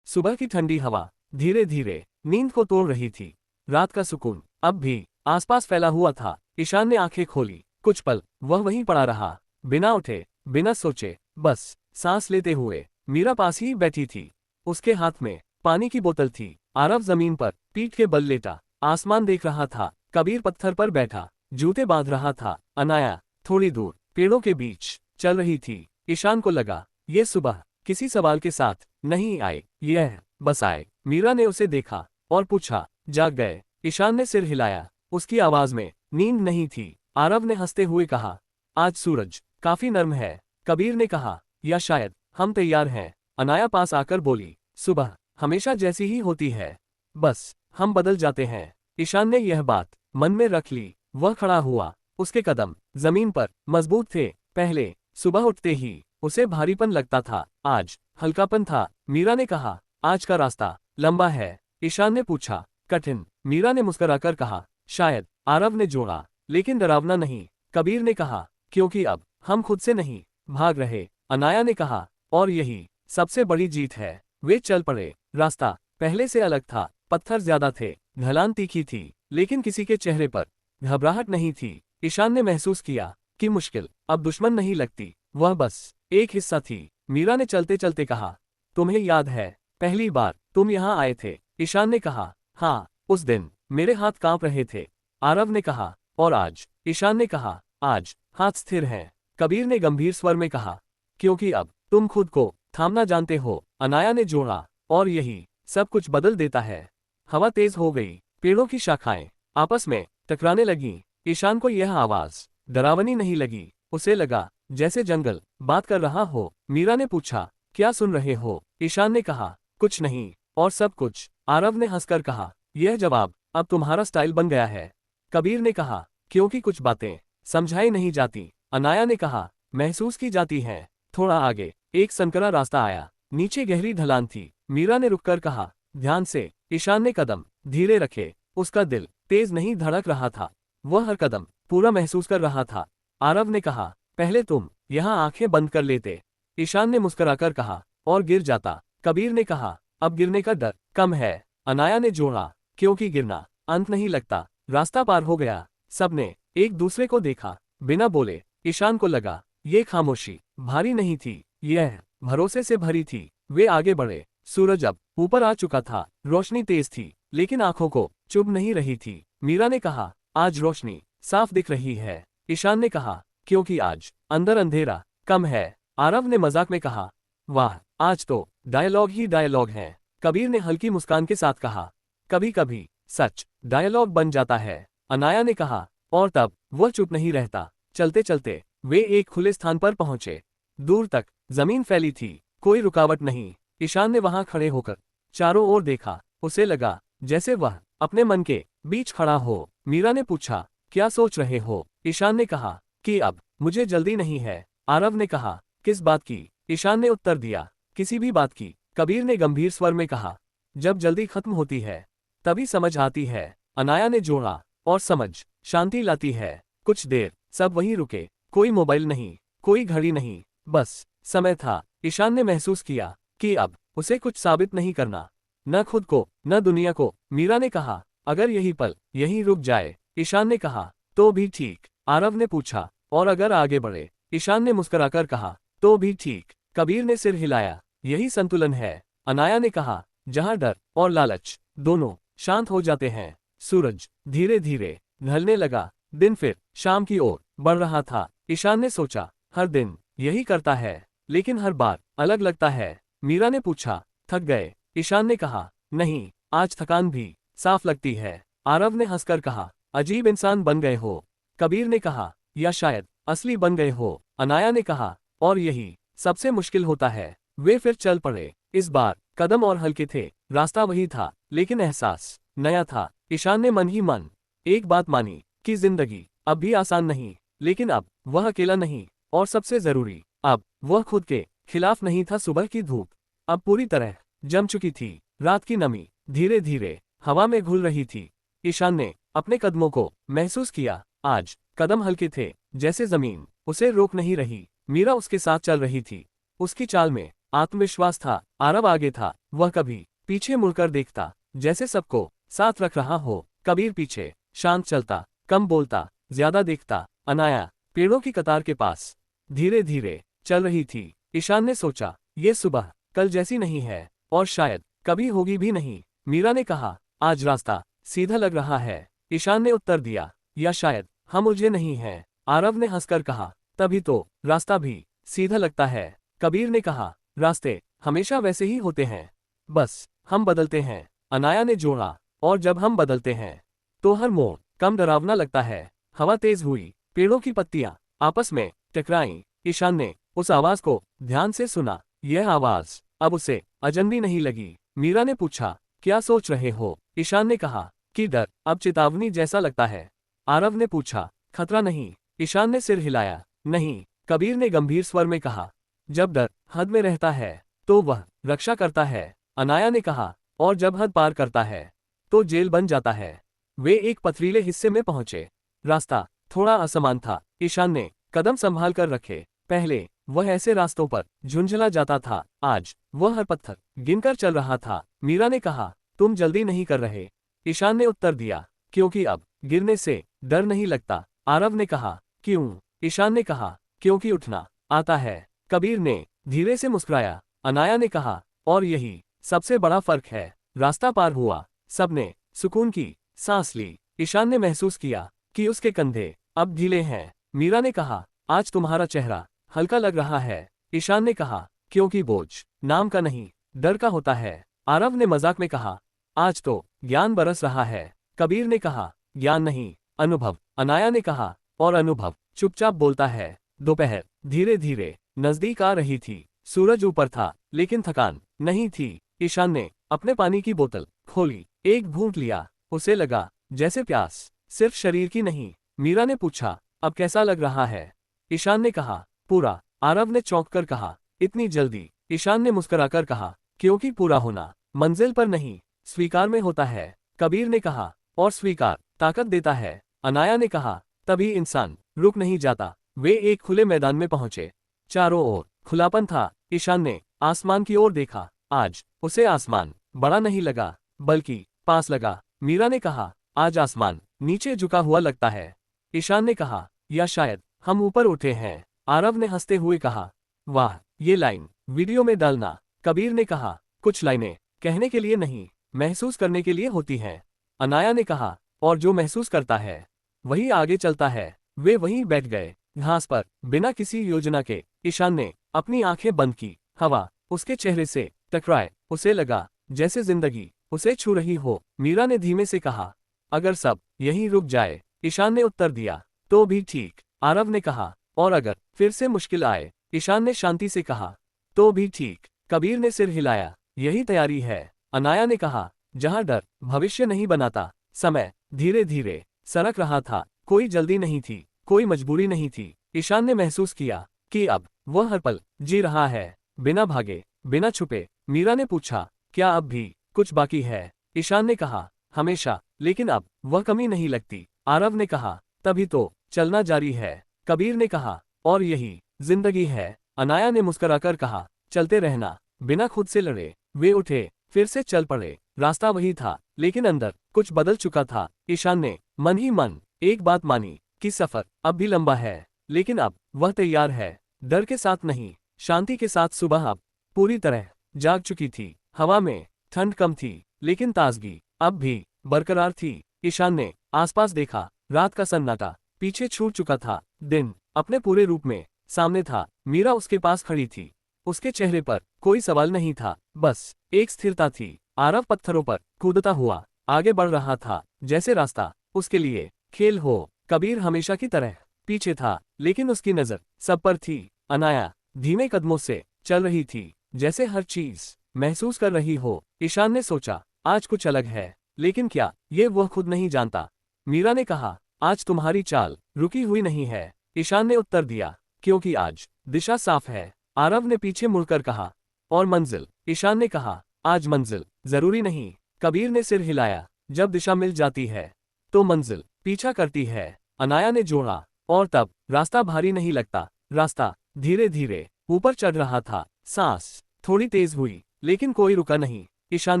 सुबह की ठंडी हवा धीरे धीरे नींद को तोड़ रही थी। रात का सुकून अब भी आसपास फैला हुआ था। ईशान ने आंखें खोली। कुछ पल वह वहीं पड़ा रहा, बिना उठे, बिना सोचे, बस सांस लेते हुए। मीरा पास ही बैठी थी। उसके हाथ में पानी की बोतल थी। आरव जमीन पर पीठ के बल लेटा आसमान देख रहा था। कबीर पत्थर पर बैठा जूते बांध रहा था। अनाया थोड़ी दूर पेड़ों के बीच चल रही थी। ईशान को लगा, ये सुबह किसी सवाल के साथ नहीं आए, यह बस आए। मीरा ने उसे देखा और पूछा, जाग गए? ईशान ने सिर हिलाया। उसकी आवाज में नींद नहीं थी। आरव ने हंसते हुए कहा, आज सूरज काफी नर्म है। कबीर ने कहा, या शायद हम तैयार हैं। अनाया पास आकर बोली, सुबह हमेशा जैसी ही होती है, बस हम बदल जाते हैं। ईशान ने यह बात मन में रख ली। वह खड़ा हुआ। उसके कदम जमीन पर मजबूत थे। पहले सुबह उठते ही उसे भारीपन लगता था, आज हल्कापन था। मीरा ने कहा, आज का रास्ता लंबा है। ईशान ने पूछा, कठिन? मीरा ने मुस्कुराकर कहा, शायद। आरव ने जोड़ा, लेकिन डरावना नहीं। कबीर ने कहा, क्योंकि अब हम खुद से नहीं भाग रहे। अनाया ने कहा, और यही सबसे बड़ी जीत है। वे चल पड़े। रास्ता पहले से अलग था। पत्थर ज्यादा थे, ढलान तीखी थी, लेकिन किसी के चेहरे पर घबराहट नहीं थी। ईशान ने महसूस किया कि मुश्किल अब दुश्मन नहीं लगती, वह बस एक हिस्सा थी। मीरा ने चलते चलते कहा, तुम्हें याद है पहली बार तुम यहाँ आए थे? ईशान ने कहा, हाँ, उस दिन मेरे हाथ कांप रहे थे। आरव ने कहा, और आज? ईशान ने कहा, आज हाथ स्थिर हैं। कबीर ने गंभीर स्वर में कहा, क्योंकि अब तुम खुद को थामना जानते हो। अनाया ने जोड़ा, और यही सब कुछ बदल देता है। हवा तेज हो गई। पेड़ों की शाखाएं आपस में टकराने लगीं। ईशान को यह आवाज डरावनी नहीं लगी। उसे लगा जैसे जंगल बात कर रहा हो। मीरा ने पूछा, क्या सुन रहे हो? ईशान ने कहा, कुछ नहीं। और सब कुछ? आरव ने हंसकर कहा, यह जवाब अब तुम्हारा स्टाइल बन गया है। कबीर ने कहा, क्योंकि कुछ बातें समझाई नहीं जाती। अनाया ने कहा, महसूस की जाती हैं। थोड़ा आगे एक संकरा रास्ता आया। नीचे गहरी ढलान थी। मीरा ने रुककर कहा, ध्यान से। ईशान ने कदम धीरे रखे। उसका दिल तेज नहीं धड़क रहा था, वह हर कदम पूरा महसूस कर रहा था। आरव ने कहा, पहले तुम यहाँ आंखें बंद कर लेते। ईशान ने मुस्कुराकर कहा, और गिर जाता। कबीर ने कहा, अब गिरने का डर कम है। अनाया ने जोड़ा, क्योंकि गिरना अंत नहीं लगता। रास्ता पार हो गया। सबने एक दूसरे को देखा, बिना बोले। ईशान को लगा ये खामोशी भारी नहीं थी, यह भरोसे से भरी थी। वे आगे बढ़े। सूरज अब ऊपर आ चुका था। रोशनी तेज थी, लेकिन आंखों को चुभ नहीं रही थी। मीरा ने कहा, आज रोशनी साफ दिख रही है। ईशान ने कहा, क्योंकि आज अंदर अंधेरा कम है। आरव ने मजाक में कहा, वाह, आज तो डायलॉग ही डायलॉग है। कबीर ने हल्की मुस्कान के साथ कहा, कभी कभी सच डायलॉग बन जाता है। अनाया ने कहा, और तब वह चुप नहीं रहता। चलते चलते वे एक खुले स्थान पर पहुंचे। दूर तक जमीन फैली थी, कोई रुकावट नहीं। ईशान ने वहां खड़े होकर चारों ओर देखा। उसे लगा जैसे वह अपने मन के बीच खड़ा हो। मीरा ने पूछा, क्या सोच रहे हो? ईशान ने कहा कि अब मुझे जल्दी नहीं है। आरव ने कहा, किस बात की? ईशान ने उत्तर दिया, किसी भी बात की। कबीर ने गंभीर स्वर में कहा, जब जल्दी खत्म होती है तभी समझ आती है। अनाया ने जोड़ा, और समझ शांति लाती है। कुछ देर सब वहीं रुके। कोई मोबाइल नहीं, कोई घड़ी नहीं, बस समय था। ईशान ने महसूस किया कि अब उसे कुछ साबित नहीं करना, न खुद को न दुनिया को। मीरा ने कहा, अगर यही पल यहीं रुक जाए? ईशान ने कहा, तो भी ठीक। आरव ने पूछा, और अगर आगे बढ़े, ईशान ने मुस्कुराकर कहा, तो भी ठीक। कबीर ने सिर हिलाया, यही संतुलन है। अनाया ने कहा, जहां डर और लालच दोनों शांत हो जाते हैं। सूरज धीरे धीरे ढलने लगा। दिन फिर शाम की ओर बढ़ रहा था। ईशान ने सोचा, हर दिन यही करता है, लेकिन हर बार अलग लगता है। मीरा ने पूछा, थक गए? ईशान ने कहा, नहीं, आज थकान भी साफ लगती है। आरव ने हंसकर कहा, अजीब इंसान बन गए हो। कबीर ने कहा, या शायद असली बन गए हो। अनाया ने कहा, और यही सबसे मुश्किल होता है। वे फिर चल पड़े। इस बार कदम और हल्के थे, रास्ता वही था, लेकिन एहसास नया था। ईशान ने मन ही मन एक बात मानी कि जिंदगी अब भी आसान नहीं, लेकिन अब वह अकेला नहीं, और सबसे जरूरी, अब वह खुद के खिलाफ नहीं था। सुबह की धूप अब पूरी तरह जम चुकी थी। रात की नमी धीरे धीरे हवा में घुल रही थी। ईशान ने अपने कदमों को महसूस किया। आज कदम हल्के थे, जैसे जमीन उसे रोक नहीं रही। मीरा उसके साथ चल रही थी। उसकी चाल में आत्मविश्वास था। आरव आगे था, वह कभी पीछे मुड़कर देखता, जैसे सबको साथ रख रहा हो। कबीर पीछे शांत चलता, कम बोलता, ज्यादा देखता। अनाया पेड़ों की कतार के पास धीरे धीरे चल रही थी। ईशान ने सोचा, ये सुबह कल जैसी नहीं है, और शायद कभी होगी भी नहीं। मीरा ने कहा, आज रास्ता सीधा लग रहा है। ईशान ने उत्तर दिया, या शायद हम उलझे नहीं हैं। आरव ने हंसकर कहा, तभी तो रास्ता भी सीधा लगता है। कबीर ने कहा, रास्ते हमेशा वैसे ही होते हैं, बस हम बदलते हैं। अनाया ने जोड़ा, और जब हम बदलते हैं तो हर मोड़ कम डरावना लगता है। हवा तेज हुई, पेड़ों की पत्तियां आपस में टकराईं। ईशान ने उस आवाज को ध्यान से सुना। यह आवाज अब उसे अजनबी नहीं लगी। मीरा ने पूछा, क्या सोच रहे हो? ईशान ने कहा कि डर अब चेतावनी जैसा लगता है। आरव ने पूछा, खतरा नहीं? ईशान ने सिर हिलाया, नहीं। कबीर ने गंभीर स्वर में कहा, जब डर हद में रहता है तो वह रक्षा करता है। अनाया ने कहा, और जब हद पार करता है तो जेल बन जाता है। वे एक पथरीले हिस्से में पहुंचे। रास्ता थोड़ा असमान था। ईशान ने कदम संभाल कर रखे। पहले वह ऐसे रास्तों पर झुंझला जाता था, आज वह हर पत्थर गिनकर चल रहा था। मीरा ने कहा, तुम जल्दी नहीं कर रहे? ईशान ने उत्तर दिया, क्योंकि अब गिरने से डर नहीं लगता। आरव ने कहा, क्यों? ईशान ने कहा, क्योंकि उठना आता है। कबीर ने धीरे से मुस्कुराया। अनाया ने कहा, और यही सबसे बड़ा फर्क है। रास्ता पार हुआ, सबने सुकून की सांस ली। ईशान ने महसूस किया कि उसके कंधे अब ढीले हैं। मीरा ने कहा, आज तुम्हारा चेहरा हल्का लग रहा है। ईशान ने कहा, क्योंकि बोझ नाम का नहीं, डर का होता है। आरव ने मजाक में कहा, आज तो ज्ञान बरस रहा है। कबीर ने कहा, ज्ञान नहीं, अनुभव। अनाया ने कहा, और अनुभव चुपचाप बोलता है। दोपहर धीरे धीरे नजदीक आ रही थी। सूरज ऊपर था, लेकिन थकान नहीं थी। ईशान ने अपने पानी की बोतल खोली, एक घूंट लिया। उसे लगा जैसे प्यास सिर्फ शरीर की नहीं। मीरा ने पूछा, अब कैसा लग रहा है? ईशान ने कहा, पूरा। आरव ने चौंक कर कहा, इतनी जल्दी? ईशान ने मुस्कुराकर कहा, क्योंकि पूरा होना मंजिल पर नहीं, स्वीकार में होता है। कबीर ने कहा, और स्वीकार ताकत देता है। अनाया ने कहा, तभी इंसान रुक नहीं जाता। वे एक खुले मैदान में पहुंचे। चारों ओर खुलापन था। ईशान ने आसमान की ओर देखा। आज उसे आसमान बड़ा नहीं लगा, बल्कि पास लगा। मीरा ने कहा, आज आसमान नीचे झुका हुआ लगता है। ईशान ने कहा, या शायद हम ऊपर उठे हैं। आरव ने हंसते हुए कहा, वाह, ये लाइन वीडियो में डालना। कबीर ने कहा, कुछ लाइनें कहने के लिए नहीं, महसूस करने के लिए होती हैं। अनाया ने कहा, और जो महसूस करता है वही आगे चलता है। वे वहीं बैठ गए, घास पर, बिना किसी योजना के। ईशान ने अपनी आंखें बंद की। हवा उसके चेहरे से टकराए। उसे लगा जैसे जिंदगी उसे छू रही हो। मीरा ने धीमे से कहा, अगर सब यहीं रुक जाए? ईशान ने उत्तर दिया, तो भी ठीक। आरव ने कहा, और अगर फिर से मुश्किल आए? ईशान ने शांति से कहा, तो भी ठीक। कबीर ने सिर हिलाया, यही तैयारी है। अनाया ने कहा, जहां डर भविष्य नहीं बनाता। समय धीरे धीरे सरक रहा था। कोई जल्दी नहीं थी, कोई मजबूरी नहीं थी। ईशान ने महसूस किया कि अब वह हर पल जी रहा है, बिना भागे, बिना छुपे। मीरा ने पूछा, क्या अब भी कुछ बाकी है? ईशान ने कहा, हमेशा, लेकिन अब वह कमी नहीं लगती। आरव ने कहा, तभी तो चलना जारी है। कबीर ने कहा, और यही जिंदगी है। अनाया ने मुस्कुराकर कहा, चलते रहना, बिना खुद से लड़े। वे उठे, फिर से चल पड़े। रास्ता वही था, लेकिन अंदर कुछ बदल चुका था। ईशान ने मन ही मन एक बात मानी कि सफर अब भी लंबा है, लेकिन अब वह तैयार है, डर के साथ नहीं, शांति के साथ। सुबह अब पूरी तरह जाग चुकी थी। हवा में ठंड कम थी, लेकिन ताजगी अब भी बरकरार थी। ईशान ने आसपास देखा, रात का सन्नाटा पीछे छूट चुका था। दिन अपने पूरे रूप में सामने था। मीरा उसके पास खड़ी थी। उसके चेहरे पर कोई सवाल नहीं था, बस एक स्थिरता थी। आरव पत्थरों पर कूदता हुआ आगे बढ़ रहा था, जैसे रास्ता उसके लिए खेल हो। कबीर हमेशा की तरह पीछे था, लेकिन उसकी नजर सब पर थी। अनाया धीमे कदमों से चल रही थी, जैसे हर चीज महसूस कर रही हो। ईशान ने सोचा, आज कुछ अलग है, लेकिन क्या ये वह खुद नहीं जानता। मीरा ने कहा, आज तुम्हारी चाल रुकी हुई नहीं है। ईशान ने उत्तर दिया, क्योंकि आज दिशा साफ है। आरव ने पीछे मुड़कर कहा, और मंजिल? ईशान ने कहा, आज मंजिल जरूरी नहीं। कबीर ने सिर हिलाया, जब दिशा मिल जाती है तो मंजिल पीछा करती है। अनाया ने जोड़ा, और तब रास्ता भारी नहीं लगता। रास्ता धीरे धीरे ऊपर चढ़ रहा था। सांस थोड़ी तेज हुई, लेकिन कोई रुका नहीं। ईशान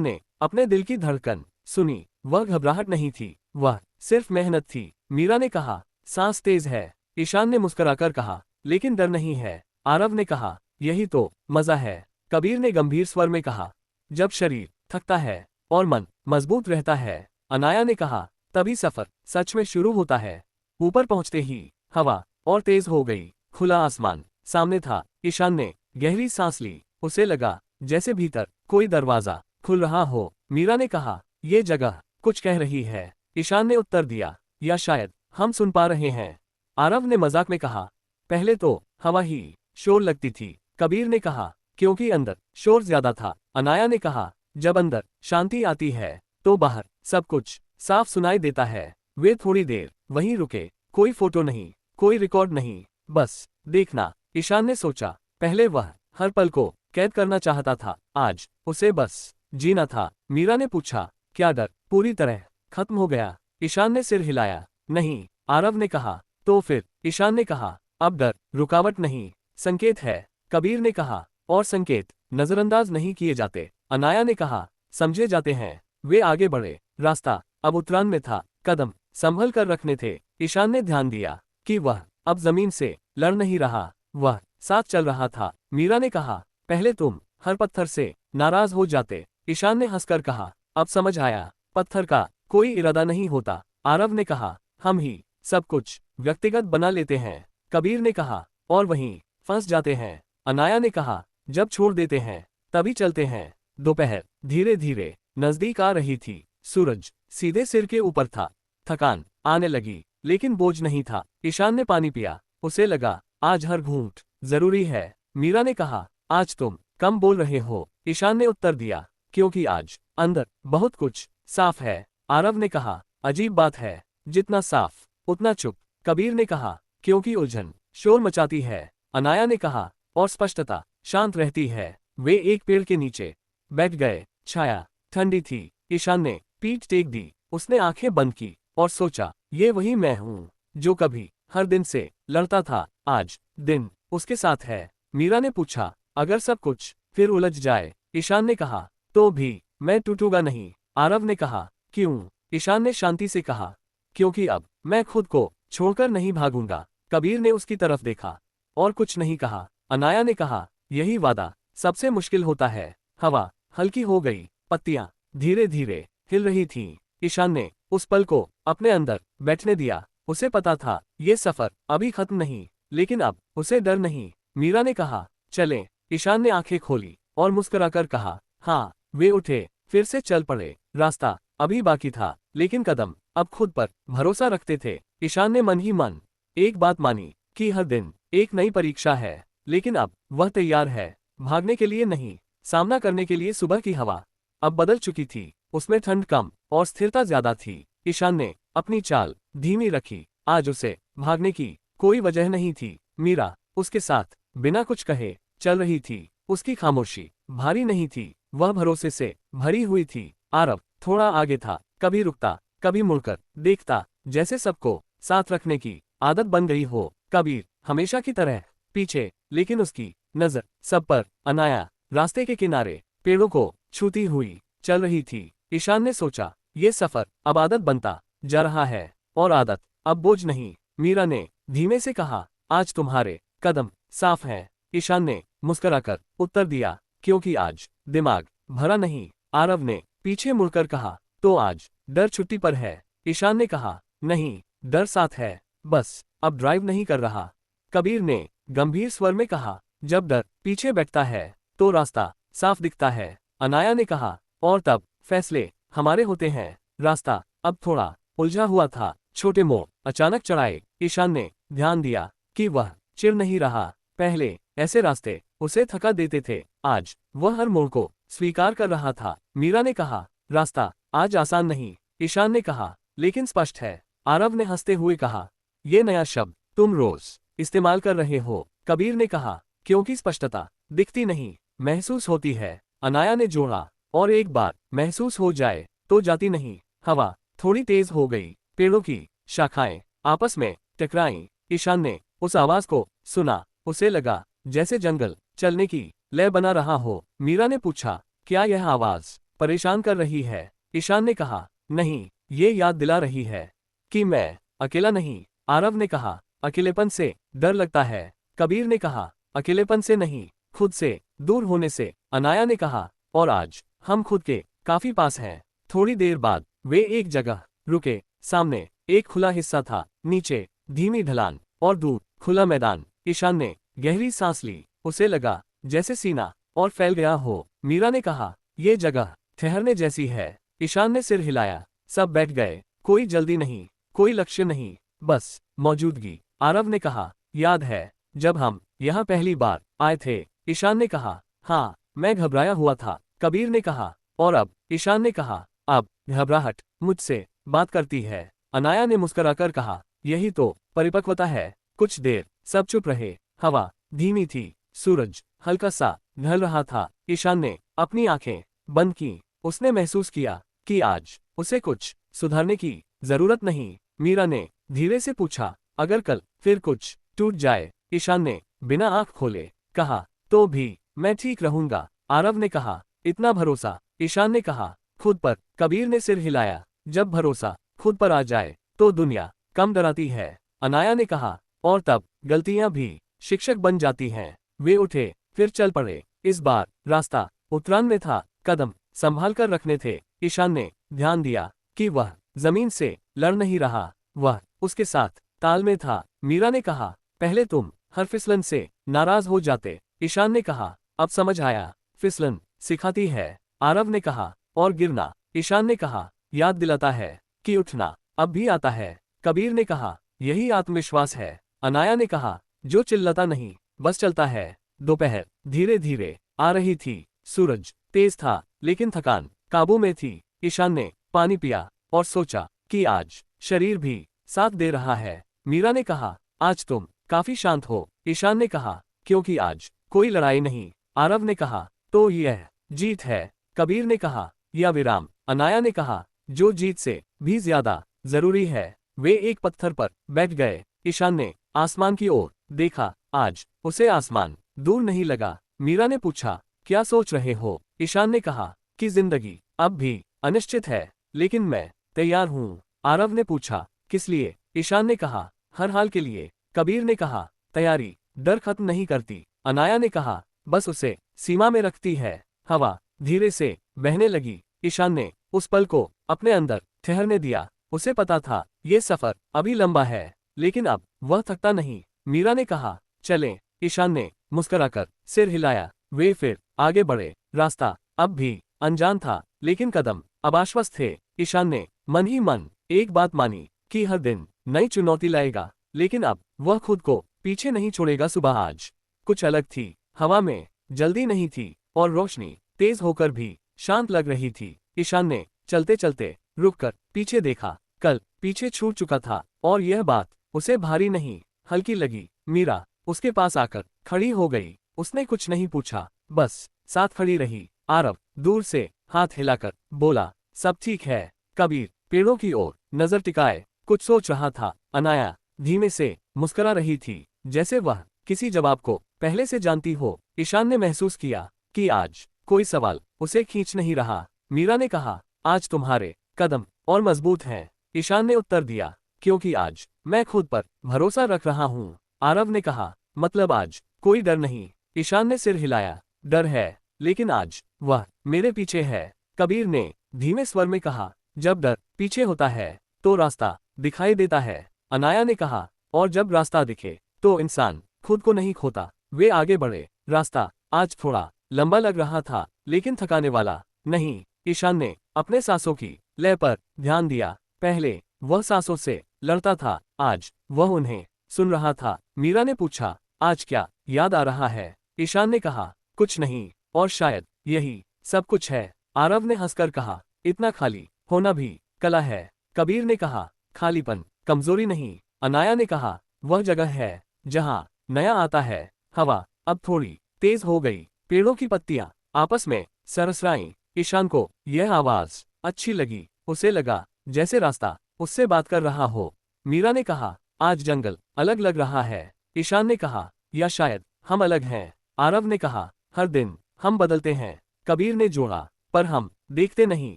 ने अपने दिल की धड़कन सुनी। वह घबराहट नहीं थी, वह सिर्फ मेहनत थी। मीरा ने कहा, सांस तेज है। ईशान ने मुस्कुराकर कहा, लेकिन डर नहीं है। आरव ने कहा, यही तो मजा है। कबीर ने गंभीर स्वर में कहा, जब शरीर थकता है और मन मजबूत रहता है। अनाया ने कहा, तभी सफर सच में शुरू होता है। ऊपर पहुंचते ही हवा और तेज हो गई। खुला आसमान सामने था। ईशान ने गहरी सांस ली। उसे लगा जैसे भीतर कोई दरवाजा खुल रहा हो। मीरा ने कहा, ये जगह कुछ कह रही है। ईशान ने उत्तर दिया, या शायद हम सुन पा रहे हैं। आरव ने मजाक में कहा, पहले तो हवा ही शोर लगती थी। कबीर ने कहा, क्योंकि अंदर शोर ज्यादा था। अनाया ने कहा, जब अंदर शांति आती है तो बाहर सब कुछ साफ सुनाई देता है। वे थोड़ी देर वहीं रुके। कोई फोटो नहीं, कोई रिकॉर्ड नहीं, बस देखना। ईशान ने सोचा, पहले वह हर पल को कैद करना चाहता था, आज उसे बस जीना था। मीरा ने पूछा, क्या डर पूरी तरह खत्म हो गया? ईशान ने सिर हिलाया, नहीं। आरव ने कहा, तो फिर? ईशान ने कहा, अब डर रुकावट नहीं, संकेत है। कबीर ने कहा, और संकेत नजरअंदाज नहीं किए जाते। अनाया ने कहा, समझे जाते हैं। वे आगे बढ़े। रास्ता अब उतरान में था, कदम संभल कर रखने थे। ईशान ने ध्यान दिया कि वह अब जमीन से लड़ नहीं रहा, वह साथ चल रहा था। मीरा ने कहा, पहले तुम हर पत्थर से नाराज हो जाते। ईशान ने हंसकर कहा, अब समझ आया, पत्थर का कोई इरादा नहीं होता। आरव ने कहा, हम ही सब कुछ व्यक्तिगत बना लेते हैं। कबीर ने कहा, और वहीं फंस जाते हैं। अनाया ने कहा, जब छोड़ देते हैं तभी चलते हैं। दोपहर धीरे धीरे नजदीक आ रही थी। सूरज सीधे सिर के ऊपर था। थकान आने लगी, लेकिन बोझ नहीं था। ईशान ने पानी पिया। उसे लगा, आज हर घूंट जरूरी है। मीरा ने कहा, आज तुम कम बोल रहे हो। ईशान ने उत्तर दिया, क्योंकि आज अंदर बहुत कुछ साफ है। आरव ने कहा, अजीब बात है, जितना साफ उतना चुप। कबीर ने कहा, क्योंकि उलझन शोर मचाती है। अनाया ने कहा, और स्पष्टता शांत रहती है। वे एक पेड़ के नीचे बैठ गए। छाया ठंडी थी। ईशान ने पीठ टेक दी। उसने आंखें बंद की और सोचा, ये वही मैं हूँ जो कभी हर दिन से लड़ता था। आज दिन उसके साथ है। मीरा ने पूछा, अगर सब कुछ फिर उलझ जाए? ईशान ने कहा, तो भी मैं टूटूंगा नहीं। आरव ने कहा, क्यों? ईशान ने शांति से कहा, क्योंकि अब मैं खुद को छोड़कर नहीं भागूंगा। कबीर ने उसकी तरफ देखा और कुछ नहीं कहा। अनाया ने कहा, यही वादा सबसे मुश्किल होता है। हवा हल्की हो गई, पत्तियां धीरे धीरे हिल रही थीं। ईशान ने उस पल को अपने अंदर बैठने दिया। उसे पता था, ये सफर अभी खत्म नहीं, लेकिन अब उसे डर नहीं। मीरा ने कहा, चलें। ईशान ने आंखें खोली और मुस्कुराकर कहा, हाँ। वे उठे, फिर से चल पड़े। रास्ता अभी बाकी था, लेकिन कदम अब खुद पर भरोसा रखते थे। ईशान ने मन ही मन एक बात मानी कि हर दिन एक नई परीक्षा है, लेकिन अब वह तैयार है, भागने के लिए नहीं, सामना करने के लिए। सुबह की हवा अब बदल चुकी थी। उसमें ठंड कम और स्थिरता ज्यादा थी। ईशान ने अपनी चाल धीमी रखी। आज उसे भागने की कोई वजह नहीं थी। मीरा उसके साथ बिना कुछ कहे चल रही थी। उसकी खामोशी भारी नहीं थी, वह भरोसे से भरी हुई थी। आरव थोड़ा आगे था, कभी रुकता, कभी मुड़कर देखता, जैसे सबको साथ रखने की आदत बन गई हो। कबीर हमेशा की तरह पीछे, लेकिन उसकी नजर सब पर। अनाया रास्ते के किनारे पेड़ों को छूती हुई चल रही थी। ईशान ने सोचा, ये सफर अब आदत बनता जा रहा है, और आदत अब बोझ नहीं। मीरा ने धीमे से कहा, आज तुम्हारे कदम साफ हैं। ईशान ने मुस्कुराकर उत्तर दिया, क्योंकि आज दिमाग भरा नहीं। आरव ने पीछे मुड़कर कहा, तो आज डर छुट्टी पर है। ईशान ने कहा, नहीं, डर साथ है, बस अब ड्राइव नहीं कर रहा। कबीर ने गंभीर स्वर में कहा, जब डर पीछे बैठता है तो रास्ता साफ दिखता है। अनाया ने कहा, और तब फैसले हमारे होते हैं। रास्ता अब थोड़ा उलझा हुआ था। छोटे मोड़ अचानक चढ़ाए। ईशान ने ध्यान दिया कि वह चिढ़ नहीं रहा। पहले ऐसे रास्ते उसे थका देते थे, आज वह हर मोड़ को स्वीकार कर रहा था। मीरा ने कहा, रास्ता आज आसान नहीं। ईशान ने कहा, लेकिन स्पष्ट है। आरव ने हंसते हुए कहा, ये नया शब्द तुम रोज इस्तेमाल कर रहे हो। कबीर ने कहा, क्योंकि स्पष्टता दिखती नहीं, महसूस होती है। अनाया ने जोड़ा, और एक बार महसूस हो जाए तो जाती नहीं। हवा थोड़ी तेज हो गई। पेड़ों की शाखाएं आपस में टकराईं। ईशान ने उस आवाज को सुना। उसे लगा जैसे जंगल चलने की लय बना रहा हो। मीरा ने पूछा, क्या यह आवाज परेशान कर रही है? ईशान ने कहा, नहीं, ये याद दिला रही है कि मैं अकेला नहीं। आरव ने कहा, अकेलेपन से डर लगता है। कबीर ने कहा, अकेलेपन से नहीं, खुद से दूर होने से। अनाया ने कहा, और आज हम खुद के काफी पास हैं। थोड़ी देर बाद वे एक जगह रुके। सामने एक खुला हिस्सा था, नीचे धीमी ढलान और दूर खुला मैदान। ईशान ने गहरी सांस ली। उसे लगा जैसे सीना और फैल गया हो। मीरा ने कहा, ये जगह ठहरने जैसी है। ईशान ने सिर हिलाया। सब बैठ गए। कोई जल्दी नहीं, कोई लक्ष्य नहीं, बस मौजूदगी। आरव ने कहा, याद है जब हम यहाँ पहली बार आए थे? ईशान ने कहा, हाँ, मैं घबराया हुआ था। कबीर ने कहा, और अब? ईशान ने कहा, अब घबराहट मुझसे बात करती है। अनाया ने मुस्कुराकर कहा, यही तो परिपक्वता है। कुछ देर सब चुप रहे। हवा धीमी थी। सूरज हल्का सा ढल रहा था। ईशान ने अपनी आंखें बंद की। उसने महसूस किया कि आज उसे कुछ सुधारने की जरूरत नहीं। मीरा ने धीरे से पूछा, अगर कल फिर कुछ टूट जाए? ईशान ने बिना आंख खोले कहा, तो भी मैं ठीक रहूंगा। आरव ने कहा, इतना भरोसा? ईशान ने कहा, खुद पर। कबीर ने सिर हिलाया। जब भरोसा खुद पर आ जाए तो दुनिया कम डराती है। अनाया ने कहा, और तब गलतियां भी शिक्षक बन जाती हैं। वे उठे, फिर चल पड़े। इस बार रास्ता उतरान में था। कदम संभाल कर रखने थे। ईशान ने ध्यान दिया कि वह जमीन से लड़ नहीं रहा, वह उसके साथ ताल में था। मीरा ने कहा, पहले तुम हर फिसलन से नाराज हो जाते। ईशान ने कहा, अब समझ आया, फिसलन सिखाती है। आरव ने कहा, और गिरना? ईशान ने कहा, याद दिलाता है कि उठना अब भी आता है। कबीर ने कहा, यही आत्मविश्वास है। अनाया ने कहा, जो चिल्लाता नहीं, बस चलता है। दोपहर धीरे धीरे आ रही थी। सूरज तेज था, लेकिन थकान काबू में थी। ईशान ने पानी पिया और सोचा कि आज शरीर भी साथ दे रहा है। मीरा ने कहा, आज तुम काफी शांत हो। ईशान ने कहा, क्योंकि आज कोई लड़ाई नहीं। आरव ने कहा, तो यह जीत है? कबीर ने कहा, या विराम? अनाया ने कहा, जो जीत से भी ज्यादा जरूरी है। वे एक पत्थर पर बैठ गए। ईशान ने आसमान की ओर देखा। आज उसे आसमान दूर नहीं लगा। मीरा ने पूछा, क्या सोच रहे हो? ईशान ने कहा कि जिंदगी अब भी अनिश्चित है, लेकिन मैं तैयार हूँ। आरव ने पूछा, किस लिए? ईशान ने कहा, हर हाल के लिए। कबीर ने कहा, तैयारी डर खत्म नहीं करती। अनाया ने कहा, बस उसे सीमा में रखती है। हवा धीरे से बहने लगी। ईशान ने उस पल को अपने अंदर ठहरने दिया। उसे पता था ये सफर अभी लंबा है, लेकिन अब वह थकता नहीं। मीरा ने कहा, चलें। ईशान ने मुस्कुराकर सिर हिलाया। वे फिर आगे बढ़े। रास्ता अब भी अनजान था, लेकिन कदम अब आश्वस्त थे। ईशान ने मन ही मन एक बात मानी कि हर दिन नई चुनौती लाएगा, लेकिन अब वह खुद को पीछे नहीं छोड़ेगा। सुबह आज कुछ अलग थी। हवा में जल्दी नहीं थी और रोशनी तेज होकर भी शांत लग रही थी। ईशान ने चलते चलते रुककर पीछे देखा। कल पीछे छूट चुका था और यह बात उसे भारी नहीं, हल्की लगी। मीरा उसके पास आकर खड़ी हो गई। उसने कुछ नहीं पूछा, बस साथ खड़ी रही। आरव दूर से हाथ हिलाकर बोला, सब ठीक है। कबीर पेड़ों की ओर नजर टिकाए कुछ सोच रहा था। अनाया धीमे से मुस्कुरा रही थी, जैसे वह किसी जवाब को पहले से जानती हो। ईशान ने महसूस किया कि आज कोई सवाल उसे खींच नहीं रहा। मीरा ने कहा, आज तुम्हारे कदम और मजबूत हैं। ईशान ने उत्तर दिया, क्योंकि आज मैं खुद पर भरोसा रख रहा हूँ। आरव ने कहा, मतलब आज कोई डर नहीं। ईशान ने सिर हिलाया, डर है, लेकिन आज वह मेरे पीछे है। कबीर ने धीमे स्वर में कहा, जब डर पीछे होता है तो रास्ता दिखाई देता है। अनाया ने कहा, और जब रास्ता दिखे तो इंसान खुद को नहीं खोता। वे आगे बढ़े। रास्ता आज थोड़ा लंबा लग रहा था, लेकिन थकाने वाला नहीं। ईशान ने अपने सांसों की लय पर ध्यान दिया। पहले वह सांसों से लड़ता था, आज वह उन्हें सुन रहा था। मीरा ने पूछा, आज क्या याद आ रहा है? ईशान ने कहा, कुछ नहीं, और शायद यही सब कुछ है। आरव ने हंसकर कहा, इतना खाली होना भी कला है। कबीर ने कहा, खालीपन कमजोरी नहीं। अनाया ने कहा, वह जगह है जहां नया आता है। हवा अब थोड़ी तेज हो गई। पेड़ों की पत्तियां आपस में सरसराईं। ईशान को यह आवाज अच्छी लगी। उसे लगा जैसे रास्ता उससे बात कर रहा हो। मीरा ने कहा, आज जंगल अलग लग रहा है। ईशान ने कहा, या शायद हम अलग हैं। आरव ने कहा, हर दिन हम बदलते हैं। कबीर ने जोड़ा, पर हम देखते नहीं।